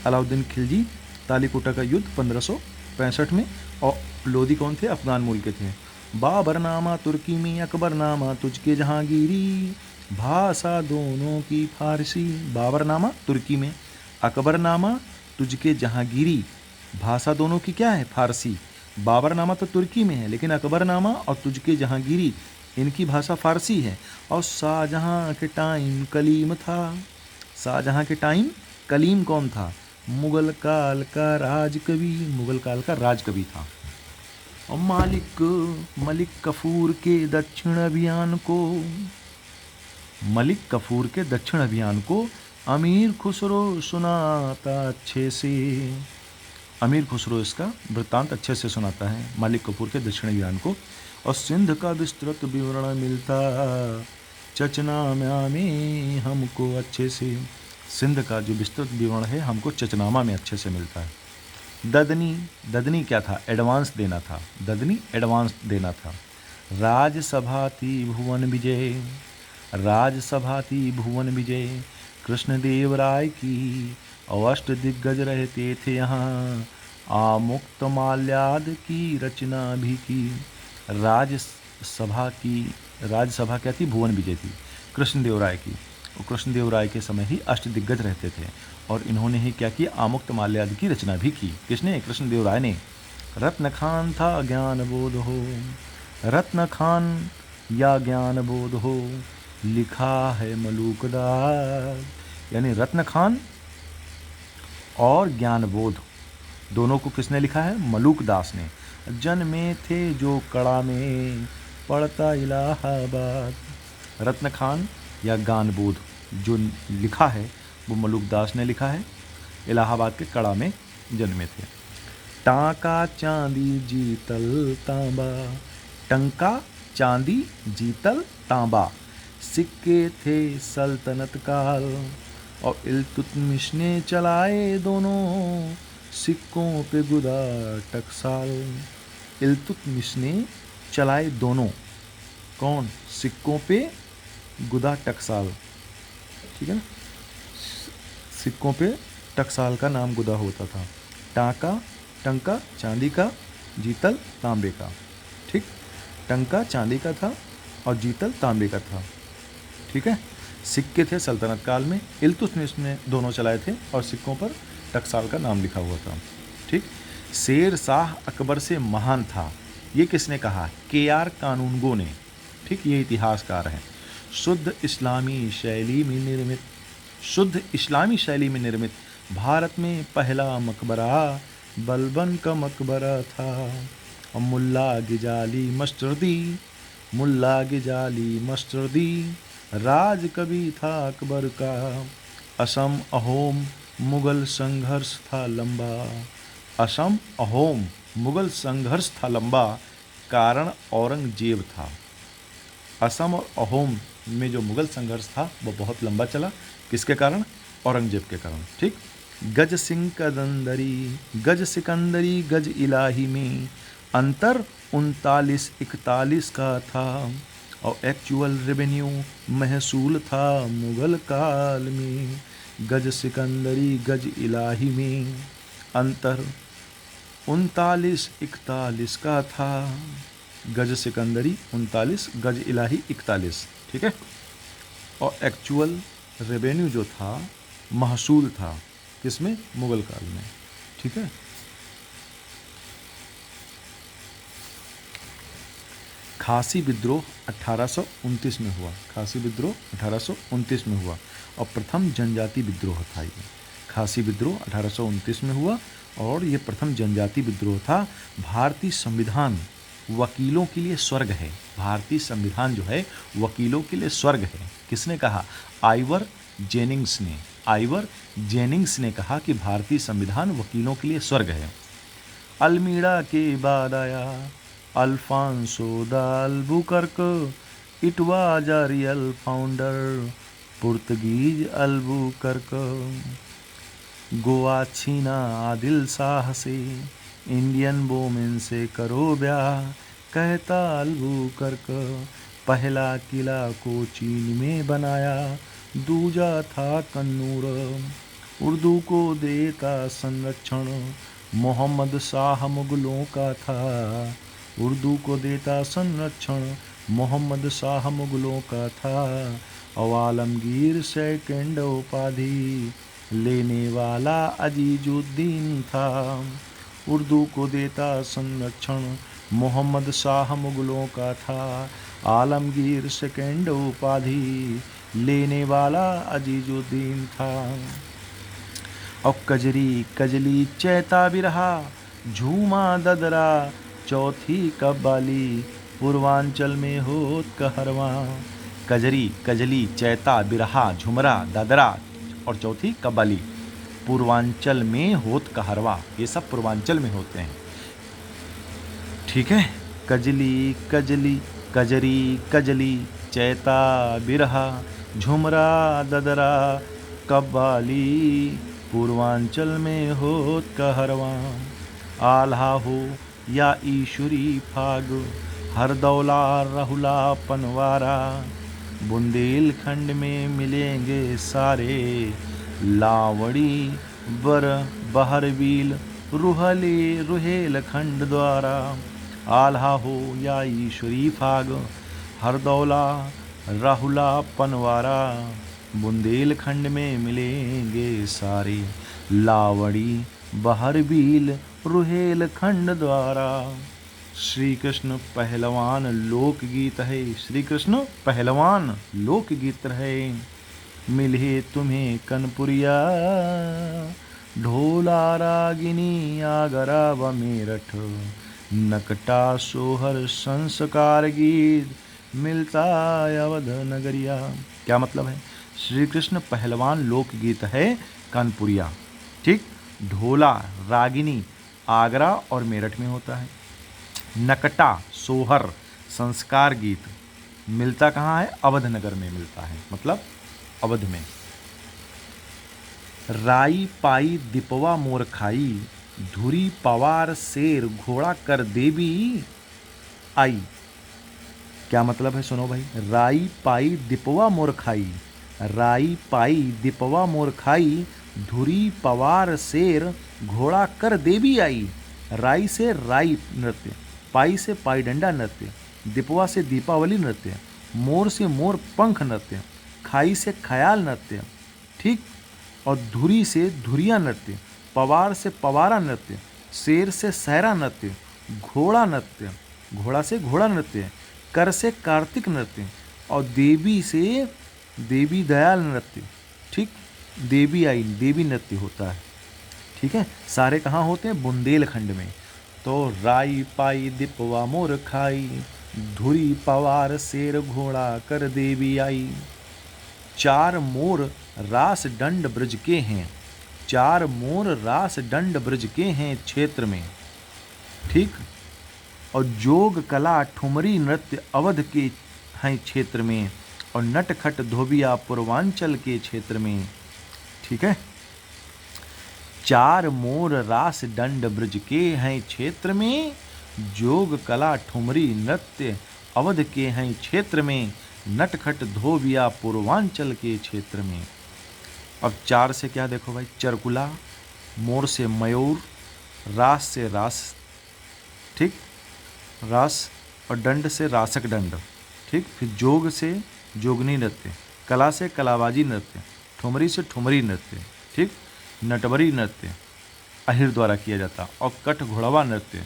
अलाउद्दीन खिलजी, ताली कोटा का युद्ध 1565 में। और लोदी कौन थे? अफगान मूल के थे। बाबरनामा तुर्की में, अकबरनामा तुझके जहांगीरी, भाषा दोनों की फारसी। बाबरनामा तुर्की में, अकबरनामा तुझके जहांगीरी, भाषा दोनों की क्या है? फारसी। बाबरनामा तो तुर्की में है लेकिन अकबरनामा और तुझके जहांगीरी इनकी भाषा फारसी है। और शाहजहां के टाइम कलीम था। शाहजहां के टाइम कलीम कौन था? मुगल काल का राजकवि, मुगल काल का राजकवि था। और मलिक कफूर के दक्षिण अभियान को, मलिक कफूर के दक्षिण अभियान को अमीर खुसरो सुनाता अच्छे से। अमीर खुसरो इसका वृत्तांत अच्छे से सुनाता है मलिक कफूर के दक्षिण अभियान को। और सिंध का विस्तृत विवरण मिलता चचनामा में हमको अच्छे से। सिंध का जो विस्तृत विवरण है हमको चचनामा में अच्छे से मिलता है। ददनी, ददनी क्या था? एडवांस देना था। ददनी एडवांस देना था। राजसभा थी भुवन विजय, राजसभा थी भुवन विजय, कृष्णदेव राय की। और अष्ट दिग्गज रहते थे यहाँ, आमुक्त माल्याद की रचना भी की। राजसभा की, राजसभा क्या थी? भुवन विजय थी, कृष्णदेव राय की। और कृष्णदेव राय के समय ही अष्टदिग्गज रहते थे और इन्होंने ही क्या किया, आमुक्तमाल्यादि की रचना भी की। किसने? कृष्णदेव राय ने। रत्न खान था ज्ञान बोध हो, रत्न खान या ज्ञान बोध हो, लिखा है मलूकदास। यानी रत्न खान और ज्ञान बोध दोनों को किसने लिखा है? मलूकदास ने। जन्मे थे जो कड़ा में, पढ़ता इलाहाबाद। रत्न खान या ज्ञान बोध जो लिखा है वो मलूकदास ने लिखा है, इलाहाबाद के कड़ा में जन्मे थे। टांका चांदी जीतल तांबा, टंका चांदी जीतल तांबा, सिक्के थे सल्तनत काल, और इल्तुतमिश ने चलाए दोनों, सिक्कों पे गुदा टकसाल। इल्तुतमिश ने चलाए दोनों, कौन? सिक्कों पे गुदा टकसाल, ठीक है ना। सिक्कों पे टकसाल का नाम गुदा होता था। टांका, टंका चांदी का, जीतल तांबे का, ठीक। टंका चांदी का था और जीतल तांबे का था, ठीक है। सिक्के थे सल्तनत काल में, इल्तुतमिश ने दोनों चलाए थे और सिक्कों पर टकसाल का नाम लिखा हुआ था, ठीक। शेर शाह अकबर से महान था, ये किसने कहा? KR कानूनगो ने, ठीक। ये इतिहासकार हैं। शुद्ध इस्लामी शैली में निर्मित, शुद्ध इस्लामी शैली में निर्मित भारत में पहला मकबरा बलबन का मकबरा था। और मुल्ला गिजाली मस्टर्दी, मुल्ला गिजाली मस्टर्दी, राज कभी था अकबर का। असम अहोम मुगल संघर्ष था लंबा, असम अहोम मुगल संघर्ष था लंबा, कारण औरंगजेब था। असम और अहोम में जो मुगल संघर्ष था वो बहुत लंबा चला, किसके कारण? औरंगजेब के कारण, ठीक। गज सिकंदरी, गज सिकंदरी गज इलाही में अंतर 39-41 का था, और एक्चुअल रेवेन्यू महसूल था मुगल काल में। गज सिकंदरी गज इलाही में अंतर 39-41 का था। गज सिकंदरी 39, गज इलाही 41, ठीक है। और एक्चुअल रेवेन्यू जो था महसूल था किसमें? मुगल काल में, ठीक है। खासी विद्रोह 1829 में हुआ, खासी विद्रोह 1829 में हुआ और प्रथम जनजाति विद्रोह था ये। खासी विद्रोह 1829 में हुआ और ये प्रथम जनजाति विद्रोह था। भारतीय संविधान वकीलों के लिए स्वर्ग है, भारतीय संविधान जो है वकीलों के लिए स्वर्ग है, किसने कहा? आइवर जेनिंग्स ने, आइवर जेनिंग्स ने कहा कि भारतीय संविधान वकीलों के लिए स्वर्ग है। अल्मीड़ा के बाद आया Alfonso de Albuquerque, it was a real founder, Portuguese Albuquerque. Goa छीना आदिल शाह से, इंडियन वोमेन से करो ब्याह, कहता अल्बुकर्क। पहला किला को चीन में बनाया, दूजा था कन्नूर, उर्दू को देता संरक्षण, मोहम्मद शाह मुगलों का था। उर्दू को देता संरक्षण, मोहम्मद शाह मुगलों का था। और आलमगीर सेकंड उपाधि लेने वाला अजीजुद्दीन था। उर्दू को देता संरक्षण, मोहम्मद शाह मुगलों का था। आलमगीर सेकंड उपाधि लेने वाला अजीजुद्दीन था। और कजरी कजली चैता बिरहा, झूमा ददरा, चौथी कव्वाली, पूर्वांचल में होत कहरवा। कजरी कजली चैता बिरहा झुमरा ददरा और चौथी कव्वाली पूर्वांचल में होत कहरवा, ये सब पूर्वांचल में होते हैं, ठीक है। कजली कजली कजरी कजली चैता बिरहा झुमरा ददरा कव्वाली पूर्वांचल में होत कहरवा। आल्हा हो या ईश्वरी फाग, हरदौला रहुला पनवारा, बुंदेलखंड में मिलेंगे सारे, लावड़ी बर बहरबील रुहले रुहेलखंड द्वारा। आल्हा हो या ईश्वरी फाग, हरदौला राहुला पनवारा, बुंदेलखंड में मिलेंगे सारे, लावड़ी बहरबील रुहेलखंड द्वारा। श्री कृष्ण पहलवान लोकगीत है, श्री कृष्ण पहलवान लोकगीत है। मिले तुम्हें कनपुरिया, ढोला रागिनी आगरा व मेरठ, नकटा सोहर संस्कार गीत, मिलता अवध नगरिया। क्या मतलब है? श्री कृष्ण पहलवान लोकगीत है कानपुरिया, ठीक। ढोला रागिनी आगरा और मेरठ में होता है। नकटा सोहर संस्कार गीत मिलता कहाँ है? अवध नगर में मिलता है, मतलब अवध में। राई पाई दीपवा मोर खाई, धुरी पवार शेर घोड़ा कर देवी आई। क्या मतलब है? सुनो भाई। राई पाई दीपवा मोर खाई, राई पाई दीपवा मोर खाई, धुरी पवार शेर घोड़ा कर देवी आई। राई से राई नृत्य, पाई से पाई डंडा नृत्य, दीपवा से दीपावली नृत्य, मोर से मोर पंख नृत्य, खाई से खयाल नृत्य, ठीक। और धुरी से धुरिया नृत्य, पवार से पवारा नृत्य, शेर से सहरा नृत्य, घोड़ा नृत्य, घोड़ा से घोड़ा नृत्य, कर से कार्तिक नृत्य, और देवी से देवी दयाल नृत्य, ठीक। देवी आई, देवी नृत्य होता है, ठीक है। सारे कहाँ होते हैं? बुंदेलखंड में। तो राई पाई दीपवा मोर खाई, धुरी पवार शेर घोड़ा कर देवी आई। चार मोर रास दंड ब्रज के हैं, चार मोर रास दंड ब्रज के हैं क्षेत्र में, ठीक। और जोग कला ठुमरी नृत्य अवध के हैं क्षेत्र में, और नटखट धोबिया पूर्वांचल के क्षेत्र में, ठीक है। चार मोर रास दंड ब्रज के हैं क्षेत्र में, जोग कला ठुमरी नृत्य अवध के हैं क्षेत्र में, नटखट धोबिया पूर्वांचल के क्षेत्र में। अब चार से क्या देखो भाई? चरकुला, मोर से मयूर, रास से रास, ठीक, रास, और दंड से रासक दंड, ठीक। फिर जोग से जोगनी नृत्य, कला से कलाबाजी नृत्य, ठुमरी से ठुमरी नृत्य, ठीक। नटवरी नृत्य अहिर द्वारा किया जाता, और कठ घोड़वा नृत्य,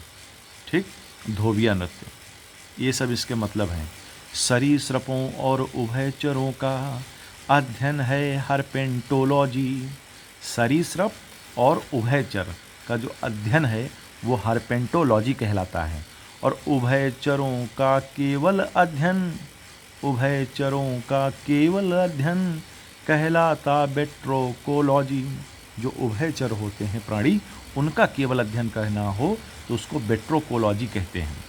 ठीक, धोबिया नृत्य। ये सब इसके मतलब हैं। सरीसृपों और उभयचरों का अध्ययन है हर्पेंटोलॉजी। सरीसृप और उभयचर का जो अध्ययन है वो हर्पेंटोलॉजी कहलाता है। और उभयचरों का केवल अध्ययन, उभयचरों का केवल अध्ययन कहलाता बेट्रोकोलॉजी। जो उभयचर होते हैं प्राणी, उनका केवल अध्ययन करना हो तो उसको बेट्रोकोलॉजी कहते हैं।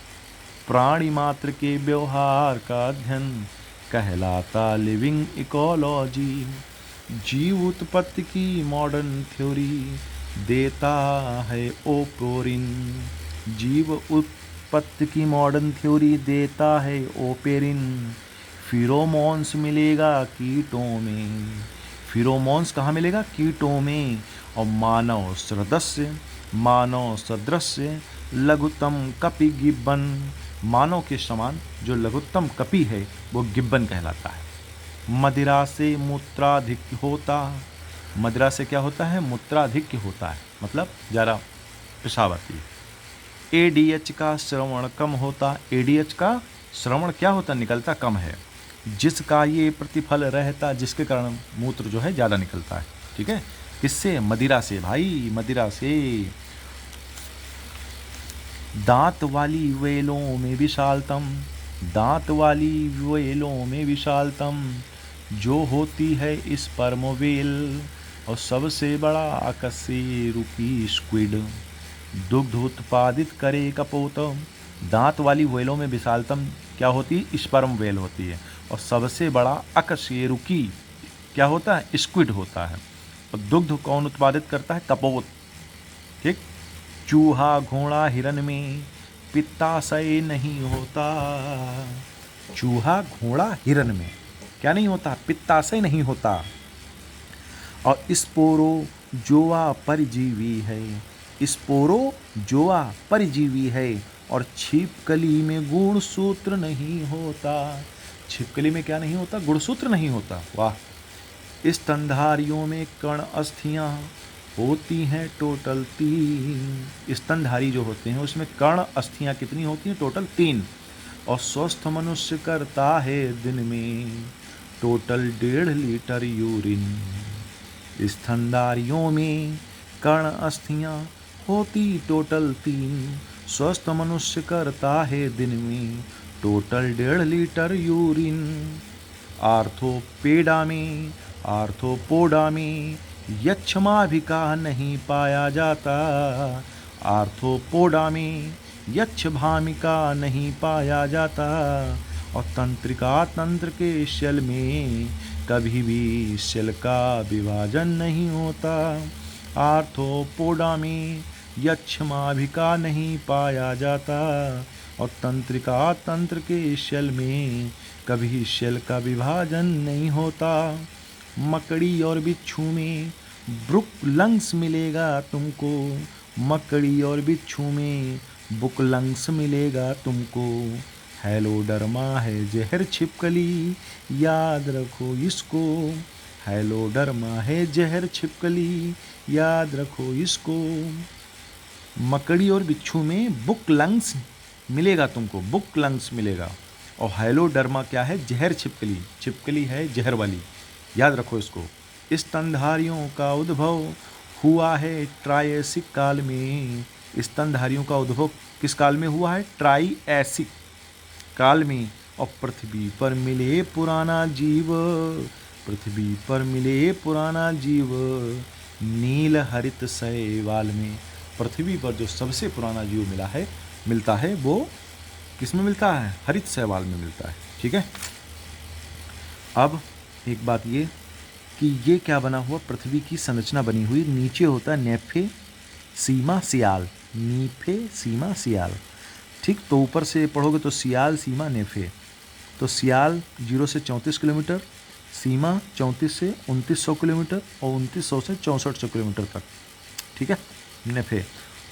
प्राणी मात्र के व्यवहार का अध्ययन कहलाता लिविंग इकोलॉजी। जीव उत्पत्ति की मॉडर्न थ्योरी देता है ओपेरिन, जीव उत्पत्ति की मॉडर्न थ्योरी देता है ओपेरिन। फिरोमोन्स मिलेगा कीटों में, फिरोमोन्स कहाँ मिलेगा? कीटों में। और मानव सदृश्य, मानव सदृश्य लघुत्तम कपि गिब्बन, मानव के समान जो लघुत्तम कपि है वो गिब्बन कहलाता है। मदिरा से मूत्राधिक्य होता, मदिरा से क्या होता है? मूत्राधिक्य होता है, मतलब ज़रा पेशाब आती है। एडीएच का श्रवण कम होता, एडीएच का श्रवण क्या होता? निकलता कम है। जिसका ये प्रतिफल रहता, जिसके कारण मूत्र जो है ज़्यादा निकलता है, ठीक है। किससे? मदिरा से भाई, मदिरा से। दांत वाली वेलों में विशालतम, दांत वाली वेलों में विशालतम जो होती है स्पर्म वेल, और सबसे बड़ा अकशेरुकी स्क्विड दुग्ध उत्पादित करे कपोत। दांत वाली वेलों में विशालतम क्या होती है? स्पर्म वेल होती है। और सबसे बड़ा अकशेरुकी क्या होता है? स्क्विड होता है। और दुग्ध कौन उत्पादित करता है? कपोत, ठीक। चूहा घोड़ा हिरन में पित्ताशय नहीं होता, चूहा घोड़ा हिरन में क्या नहीं होता? पित्ताशय नहीं होता। और स्पोरो जोआ परजीवी है, स्पोरो जोआ परजीवी है। और छिपकली में गुणसूत्र नहीं होता, छिपकली में क्या नहीं होता? गुणसूत्र नहीं होता। वाह, स्तनधारियों में कण अस्थियां होती हैं टोटल 3। स्तनधारी जो होते हैं उसमें कण अस्थियां कितनी होती हैं? टोटल 3। और स्वस्थ मनुष्य करता है दिन में टोटल 1.5 लीटर यूरिन। स्तनधारियों में कण अस्थियां होती टोटल 3। स्वस्थ मनुष्य करता है दिन में टोटल 1.5 लीटर यूरिन। आर्थ्रोपोडा में यक्षमाभिका नहीं पाया जाता। आर्थ्रोपोडा में यक्षभामिका नहीं पाया जाता। और तंत्रिका तंत्र के शेल में कभी भी शेल का विभाजन नहीं होता। आर्थ्रोपोडा में यक्षमाभिका नहीं पाया जाता और तंत्रिका तंत्र के शेल में कभी शेल का विभाजन नहीं होता। मकड़ी और बिच्छू में ब्रुक लंग्स मिलेगा तुमको। मकड़ी और बिच्छू में बुक लंग्स मिलेगा तुमको। हेलोडर्मा है जहर छिपकली, याद रखो इसको। हेलोडर्मा है जहर छिपकली, याद रखो इसको। मकड़ी और बिच्छू में बुक लंग्स मिलेगा तुमको, बुक लंग्स मिलेगा। और हेलोडर्मा क्या है? जहर छिपकली, छिपकली है जहर वाली, याद रखो इसको। स्तनधारियों का उद्भव हुआ है ट्रायसिक काल में। स्तनधारियों का उद्भव किस काल में हुआ है? ट्रायसिक काल में। और पृथ्वी पर मिले पुराना जीव, पृथ्वी पर मिले पुराना जीव नील हरित शैवाल में। पृथ्वी पर जो सबसे पुराना जीव मिलता है वो किस में मिलता है? हरित शैवाल में मिलता है। ठीक है। अब एक बात ये कि ये क्या बना हुआ? पृथ्वी की संरचना बनी हुई, नीचे होता है नेफे सीमा सियाल, नीफे सीमा सियाल। ठीक, तो ऊपर से पढ़ोगे तो सियाल सीमा नेफे। तो सियाल 0 से 34 किलोमीटर, सीमा 34 से 2900 किलोमीटर और 2900 से 6400 किलोमीटर तक। ठीक है, नेफे।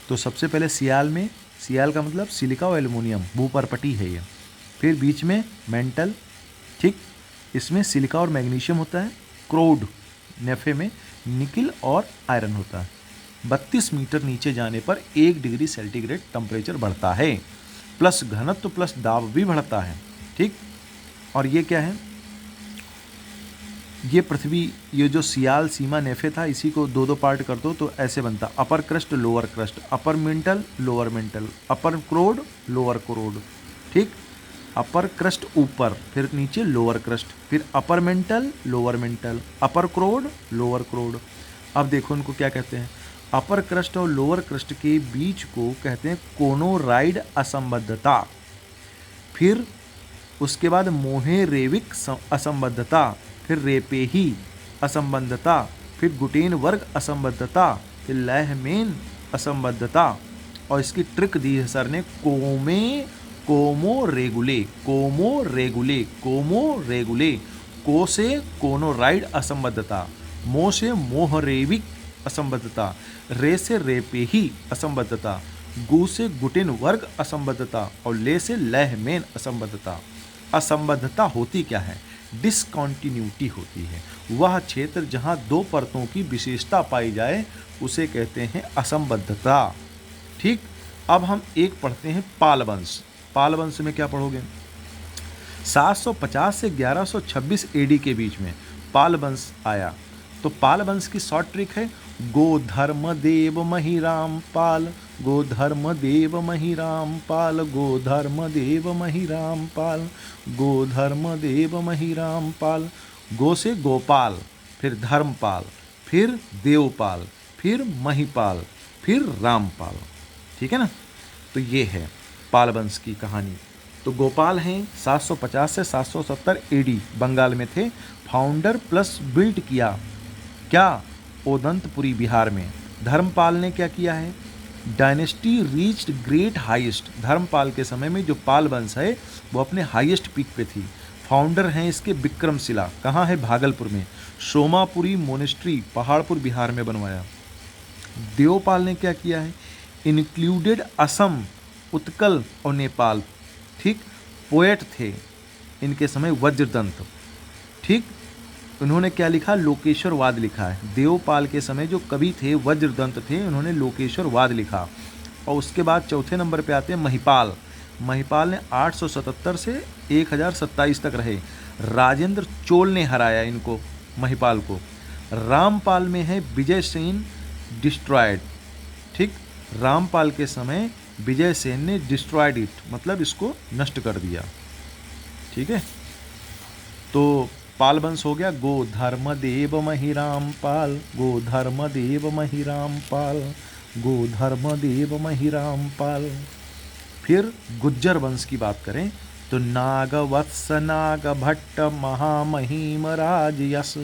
तो सबसे पहले सियाल में, सियाल का मतलब सिलिका और एल्युमिनियम, भूपर्पटी है ये। फिर बीच में मेंटल, ठीक, इसमें सिलिका और मैग्नीशियम होता है। क्रोड नेफे में निकिल और आयरन होता है। 32 मीटर नीचे जाने पर 1 डिग्री सेंटीग्रेड टेम्परेचर बढ़ता है, प्लस घनत्व प्लस दाब भी बढ़ता है। ठीक, और ये क्या है? ये पृथ्वी, ये जो सियाल सीमा नेफे था, इसी को 2-2 पार्ट कर दो तो ऐसे बनता upper crust lower crust, upper mantle lower mantle, upper core lower core. ठीक, अपर क्रस्ट ऊपर, फिर नीचे लोअर क्रस्ट, फिर upper mantle lower mantle, upper core lower core. अब देखो उनको क्या कहते हैं? अपर क्रस्ट और लोअर क्रस्ट के बीच को कहते हैं कोनोराइड असंबद्धता। फिर उसके बाद मोहेरेविक असंबद्धता, फिर रेपेही असंबद्धता, फिर गुटेन वर्ग असंबद्धता, फिर लहमेन असंबद्धता। और इसकी ट्रिक दी है सर ने, कोमो रेगुले। को से कोनोराइड असंबद्धता, मो से मोहरेविक असंबद्धता, रे से रेपेही असंबद्धता, गु से गुटेन वर्ग असंबद्धता और ले से लहमेन असंबद्धता। असंबद्धता होती क्या है? डिसकॉन्टिन्यूटी होती है। वह क्षेत्र जहाँ 2 परतों की विशेषता पाई जाए उसे कहते हैं असंबद्धता। ठीक, अब हम एक पढ़ते हैं पाल वंश। पाल वंश में क्या पढ़ोगे? 750 से 1126 एडी के बीच में पाल वंश आया। तो पाल वंश की शॉर्ट ट्रिक है गोधर्म देव महिराम पाल, गोधर्म देव महिराम पाल, गोधर्म देव महिराम पाल, गोधर्म देव महिराम पाल। गो से गोपाल, फिर धर्मपाल, फिर देवपाल, फिर महिपाल, फिर रामपाल। ठीक है ना? तो ये है पाल वंश की कहानी। तो गोपाल हैं 750 से 770 एडी, बंगाल में थे। फाउंडर प्लस बिल्ट किया क्या? ओदंतपुरी बिहार में। धर्मपाल ने क्या किया है? Dynasty reached great highest. Dharmapala के समय में जो पाल वंश है वो अपने हाईएस्ट पीक पे थी। फाउंडर हैं इसके विक्रमशिला, कहाँ है? भागलपुर में। सोमापुरी मोनेस्ट्री पहाड़पुर बिहार में बनवाया। देवपाल ने क्या किया है? इंक्लूडेड असम, उत्कल और नेपाल। ठीक, पोएट थे इनके समय वज्रदंत। ठीक, उन्होंने क्या लिखा, लोकेश्वरवाद लिखा है। देवपाल के समय जो कवि थे वज्रदंत थे, उन्होंने लोकेश्वरवाद लिखा। और उसके बाद चौथे नंबर पे आते हैं महिपाल। महिपाल ने 877 से 1027 तक रहे। राजेंद्र चोल ने हराया इनको, महिपाल को। रामपाल में है विजय सेन डिस्ट्रॉयड। ठीक, रामपाल के समय विजय सेन ने डिस्ट्रॉयड इट, मतलब इसको नष्ट कर दिया। ठीक है, तो पाल वंश हो गया। गो धर्म देव मही रामपाल, गो धर्म देव मही रामपाल, गो धर्म देव मही रामपाल। फिर गुज्जर वंश की बात करें तो नागवत्स नाग भट्ट महामहिम राजयस।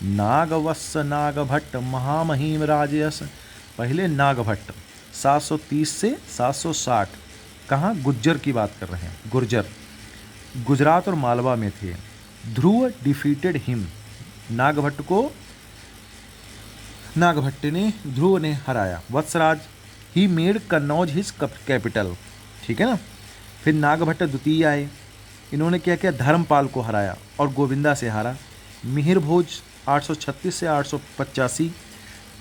नागवत्स नाग भट्ट महामहिम राजयस। पहले नागभट्ट 730 से 760, कहाँ, गुज्जर की बात कर रहे हैं, गुर्जर गुजरात और मालवा में थे। ध्रुव डिफीटेड हिम, नागभट्ट ने ध्रुव ने हराया। Vatsaraja he made Kannauj his capital. ठीक है ना। फिर नागभट्ट द्वितीय आए, इन्होंने क्या किया, धर्मपाल को हराया और गोविंदा से हारा। मिहिर भोज 836 से 885।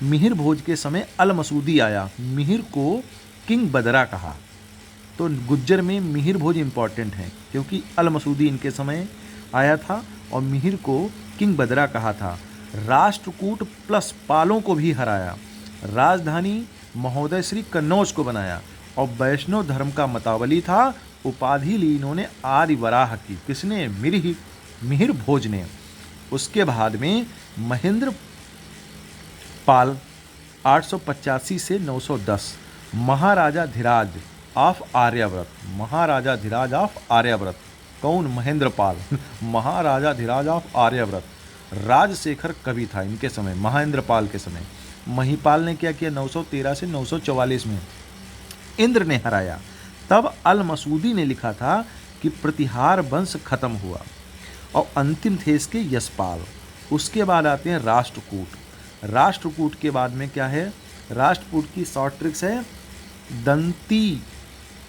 मिहिर भोज के समय अल मसूदी आया, मिहिर को किंग बदरा कहा। तो गुज्जर में मिहिर भोज इंपॉर्टेंट है क्योंकि अल मसूदी इनके समय आया था और मिहिर को किंग बदरा कहा था। राष्ट्रकूट प्लस पालों को भी हराया। राजधानी महोदय श्री कन्नौज को बनाया और वैष्णव धर्म का मतावली था। उपाधि ली इन्होंने आदि वराह की, किसने, मिहिर भोज ने। उसके बाद में महेंद्र पाल 885 से 910। Maharaja Dhiraj of Aryavrat, Maharaja Dhiraj of Aryavrat. कौन, महेंद्र पाल महाराजा धीराज ऑफ आर्याव्रत। राजशेखर कवि था इनके समय, महेंद्र पाल के समय। महिपाल ने क्या किया, 913 से 944 में इंद्र ने हराया। तब अल मसूदी ने लिखा था कि प्रतिहार वंश खत्म हुआ। और अंतिम थे इसके यशपाल। उसके बाद आते हैं राष्ट्रकूट। राष्ट्रकूट के बाद में क्या है, राष्ट्रकूट की शॉर्ट ट्रिक्स है दंती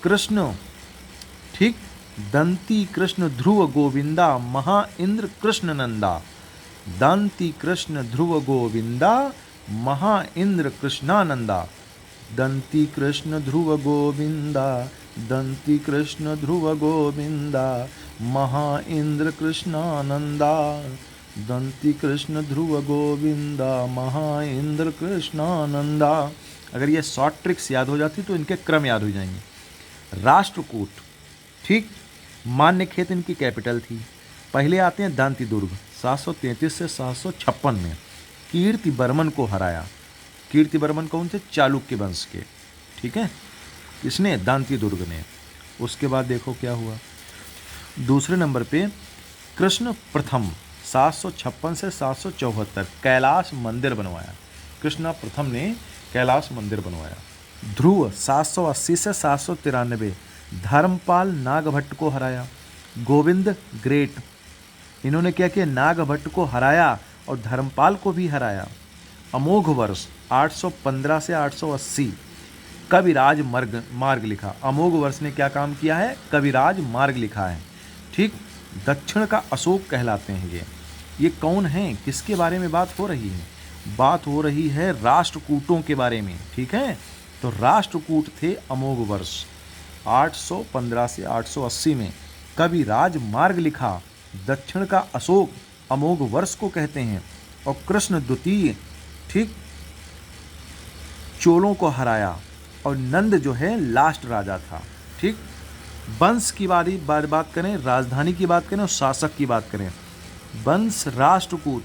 कृष्ण। ठीक, दंती कृष्ण ध्रुव गोविंदा महा इंद्र कृष्ण नंदा। दंती कृष्ण ध्रुव गोविंदा महा इंद्र कृष्णानंदा। दंती कृष्ण ध्रुव गोविंदा, दंती कृष्ण ध्रुव गोविंदा महा इंद्र कृष्णानंदा। दंती कृष्ण ध्रुव गोविंदा महा इंद्र कृष्णानंदा। अगर ये शॉर्ट ट्रिक्स याद हो जाती तो इनके क्रम याद हो जाएंगे। राष्ट्रकूट, ठीक, मान्यखेत इनकी कैपिटल थी। पहले आते हैं दांती दुर्ग 733 से 756 में। कीर्ति बर्मन को हराया। कीर्ति बर्मन कौन थे, चालुक्य वंश के। ठीक है, किसने, दांती दुर्ग ने। उसके बाद देखो क्या हुआ, दूसरे नंबर पे कृष्ण प्रथम 756 से 774 कैलाश मंदिर बनवाया। कृष्ण प्रथम ने कैलाश मंदिर बनवाया। ध्रुव 780 से 793 धर्मपाल नागभट्ट को हराया। गोविंद ग्रेट, इन्होंने क्या किया, नागभट्ट को हराया और धर्मपाल को भी हराया। अमोघ वर्ष 815 से 880 कविराज मार्ग लिखा। अमोघ वर्ष ने क्या काम किया है, कविराज मार्ग लिखा है। ठीक, दक्षिण का अशोक कहलाते हैं ये कौन हैं, किसके बारे में बात हो रही है, बात हो रही है राष्ट्रकूटों के बारे में। ठीक है, तो राष्ट्रकूट थे अमोघ वर्ष 815 से 880 में। कविराज मार्ग लिखा। दक्षिण का अशोक अमोघ वर्ष को कहते हैं। और कृष्ण द्वितीय, ठीक, चोलों को हराया और नंद जो है लास्ट राजा था। ठीक, वंश की बात करें, राजधानी की बात करें और शासक की बात करें। वंश राष्ट्रकूट,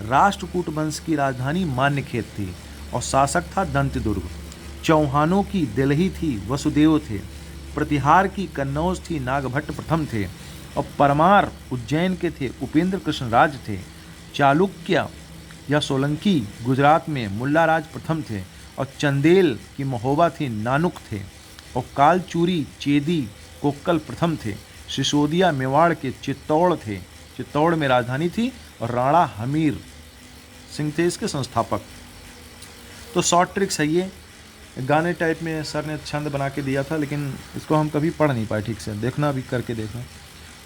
राष्ट्रकूट वंश की राजधानी मान्यखेत थी और शासक था दंत दुर्ग। चौहानों की दिल्ली थी, वसुदेव थे। प्रतिहार की कन्नौज थी, नागभट्ट प्रथम थे। और परमार उज्जैन के थे, उपेंद्र कृष्णराज थे। चालुक्य या सोलंकी गुजरात में मुल्लाराज प्रथम थे। और चंदेल की महोबा थी, नानुक थे। और कालचूरी चेदी कोक्कल प्रथम थे। सिसोदिया मेवाड़ के चित्तौड़ थे, चित्तौड़ में राजधानी थी। और राणा हमीर सिंह थे इसके संस्थापक। तो शॉर्ट ट्रिक्स है ये, गाने टाइप में सर ने छंद बना के दिया था लेकिन इसको हम कभी पढ़ नहीं पाए ठीक से, देखना भी करके देखना।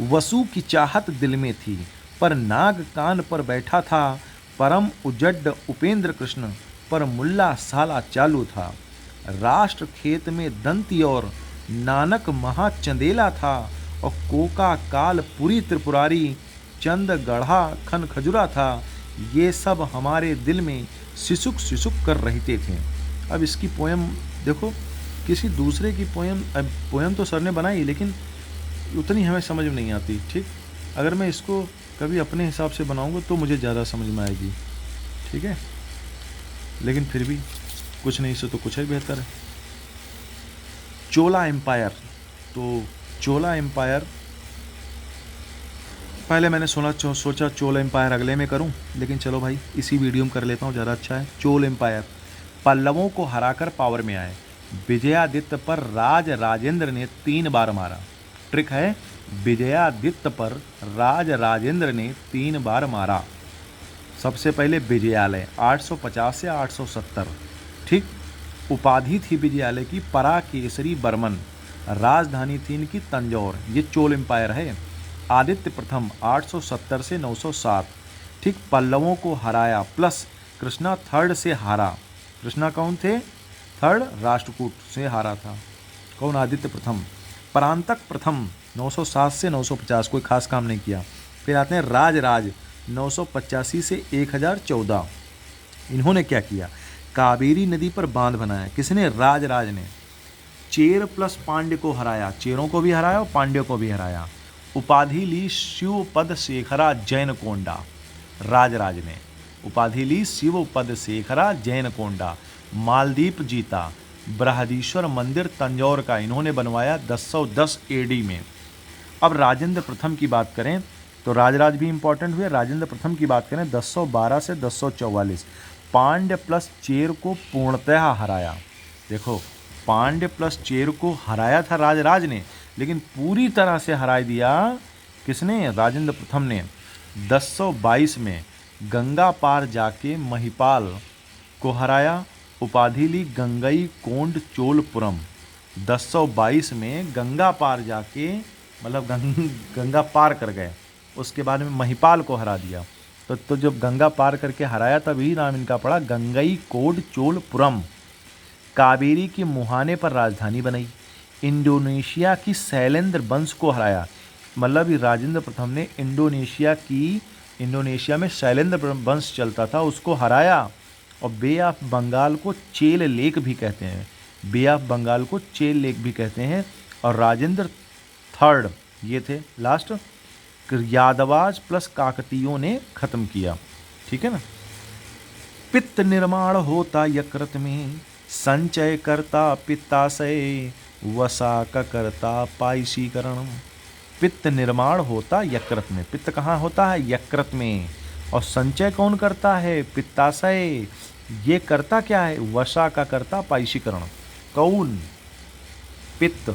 वसु की चाहत दिल में थी, पर नाग कान पर बैठा था, परम उजड्ड उपेंद्र कृष्ण, पर मुल्ला साला चालू था। राष्ट्र खेत में दंती और नानक महाचंदेला था, और कोका काल पुरी त्रिपुरारी, चंद गढ़ा खन खजुरा था। ये सब हमारे दिल में सिसुक सिसुक कर रहते थे। अब इसकी पोयम देखो, किसी दूसरे की पोयम तो सर ने बनाई, लेकिन उतनी हमें समझ में नहीं आती। ठीक, अगर मैं इसको कभी अपने हिसाब से बनाऊंगा तो मुझे ज़्यादा समझ में आएगी। ठीक है, लेकिन फिर भी कुछ नहीं से तो कुछ है बेहतर है। चोला एम्पायर, तो चोला एम्पायर पहले मैंने सोचा चोल एम्पायर अगले में करूं, लेकिन चलो भाई इसी वीडियो में कर लेता हूं, ज़्यादा अच्छा है। चोल एम्पायर पल्लवों को हराकर पावर में आए। विजयादित्य पर राज राजेंद्र ने 3 बार मारा। ट्रिक है, विजयादित्य पर राज राजेंद्र ने 3 बार मारा। सबसे पहले विजयालय 850 से 870। ठीक, उपाधि थी विजयालय की पराकेसरी बर्मन, राजधानी थी इनकी तंजौर। ये चोल एम्पायर है। आदित्य प्रथम 870 से 907। ठीक, पल्लवों को हराया, प्लस कृष्णा थर्ड से हारा। कृष्णा कौन थे? थर्ड, राष्ट्रकूट से हारा था। कौन? आदित्य प्रथम। परांतक प्रथम 907 से 950, कोई खास काम नहीं किया। फिर आते हैं राज 985 से 1014। इन्होंने क्या किया? कावेरी नदी पर बांध बनाया। किसने? राज ने। चेर प्लस पांड्य को हराया, चेरों को भी हराया और पांड्यों को भी हराया। उपाधि ली शिवपद शेखरा जैन कोंडा, राज ने उपाधि ली शिवपद शेखरा जैन कोंडा। मालदीप जीता। बृहदीश्वर मंदिर तंजौर का इन्होंने बनवाया 1010 AD में। अब राजेंद्र प्रथम की बात करें तो राज भी इंपॉर्टेंट हुए। राजेंद्र प्रथम की बात करें 1012 से 1044। पांड्य प्लस चेर को पूर्णतः हराया। देखो, पांड्य प्लस चेर को हराया था राज ने, लेकिन पूरी तरह से हरा दिया किसने? राजेंद्र प्रथम ने। 1022 में गंगा पार जाके महिपाल को हराया। उपाधि ली गंगई कोंड चोलपुरम। 1022 में गंगा पार जाके, मतलब गंगा पार कर गए, उसके बाद में महिपाल को हरा दिया। तो जब गंगा पार करके हराया तभी नाम इनका पड़ा गंगई कोड चोलपुरम। कावेरी के मुहाने पर राजधानी बनाई। इंडोनेशिया की शैलेंद्र वंश को हराया। मतलब राजेंद्र प्रथम ने इंडोनेशिया में शैलेंद्र वंश चलता था, उसको हराया। और बे ऑफ बंगाल को चेल लेक भी कहते हैं। बे ऑफ बंगाल को चेल लेक भी कहते हैं। और राजेंद्र थर्ड ये थे लास्ट। यादवाज प्लस काकतीयों ने खत्म किया। ठीक है ना। पित्त निर्माण होता यकृत में, संचय करता पित्ताशय, वसा का करता पायसीकरण। पित्त निर्माण होता यकृत में। पित्त कहाँ होता है? यकृत में। और संचय कौन करता है? पित्ताशय। ये करता क्या है? वसा का करता पायसीकरण। कौन? पित्त।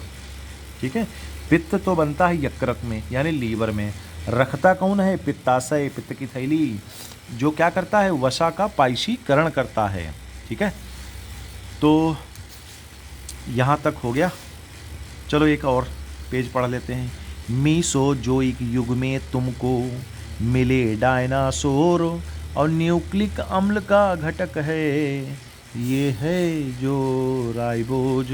ठीक है, पित्त तो बनता है यकृत में यानी लीवर में। रखता कौन है? पित्ताशय, पित्त की थैली, जो क्या करता है? वसा का पायसीकरण करता है। ठीक है, तो यहाँ तक हो गया। चलो एक और पेज पढ़ लेते हैं। मीसोजोइक युग में तुमको मिले डायनासोर, और न्यूक्लिक अम्ल का घटक है ये है जो राइबोज।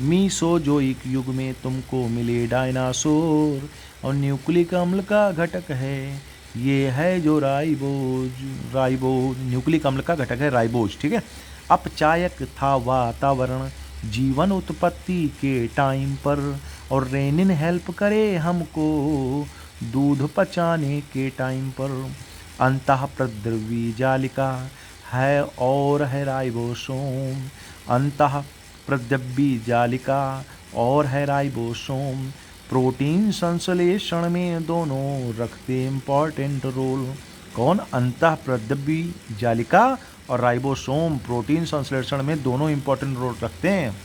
मीसोजोइक युग में तुमको मिले डायनासोर, और न्यूक्लिक अम्ल का घटक है ये है जो राइबोज। न्यूक्लिक अम्ल का घटक है राइबोज। ठीक है। अपचायक था वातावरण जीवन उत्पत्ति के टाइम पर, और रेनिन हेल्प करे हमको दूध पचाने के टाइम पर। अंतः प्रद्रवी जालिका है और है राइबोसोम। अंतः प्रद्रवी जालिका और है राइबोसोम। प्रोटीन संश्लेषण में दोनों रखते इम्पॉर्टेंट रोल। कौन? अंतः प्रद्रवी जालिका और राइबोसोम प्रोटीन संश्लेषण में दोनों इंपॉर्टेंट रोल रखते हैं।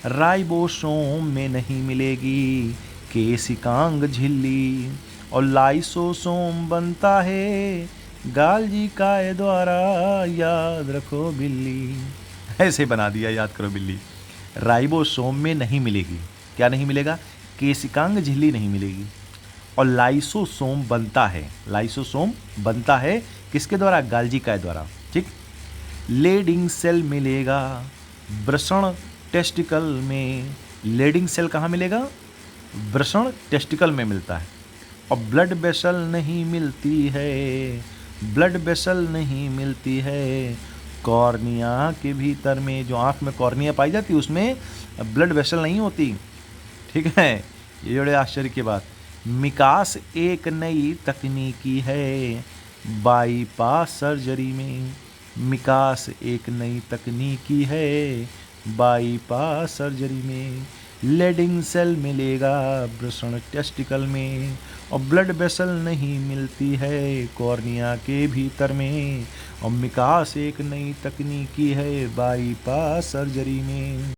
राइबोसोम में नहीं मिलेगी केशिकांग झिल्ली, और लाइसोसोम बनता है गाल्जी काय द्वारा, याद रखो बिल्ली। ऐसे बना दिया, याद करो बिल्ली। राइबोसोम में नहीं मिलेगी, क्या नहीं मिलेगा? केशिकांग झिल्ली नहीं मिलेगी। और लाइसोसोम बनता है। लाइसोसोम बनता है किसके द्वारा? गाल्जी काय द्वारा। ठीक। लेडिंग सेल मिलेगा वृषण टेस्टिकल में। लेडिंग सेल कहाँ मिलेगा? वृषण टेस्टिकल में मिलता है। और ब्लड वेसल नहीं मिलती है, ब्लड वेसल नहीं मिलती है कॉर्निया के भीतर में। जो आँख में कॉर्निया पाई जाती है उसमें ब्लड वेसल नहीं होती। ठीक है, ये बड़े आश्चर्य की बात। मिकास एक नई तकनीकी है बाईपास सर्जरी में। मिकास एक नई तकनीकी है बाईपास सर्जरी में। लेडिंग सेल मिलेगा वृषण टेस्टिकल में और ब्लड वेसल नहीं मिलती है कॉर्निया के भीतर में। और मिकास एक नई तकनीकी है बाईपास सर्जरी में।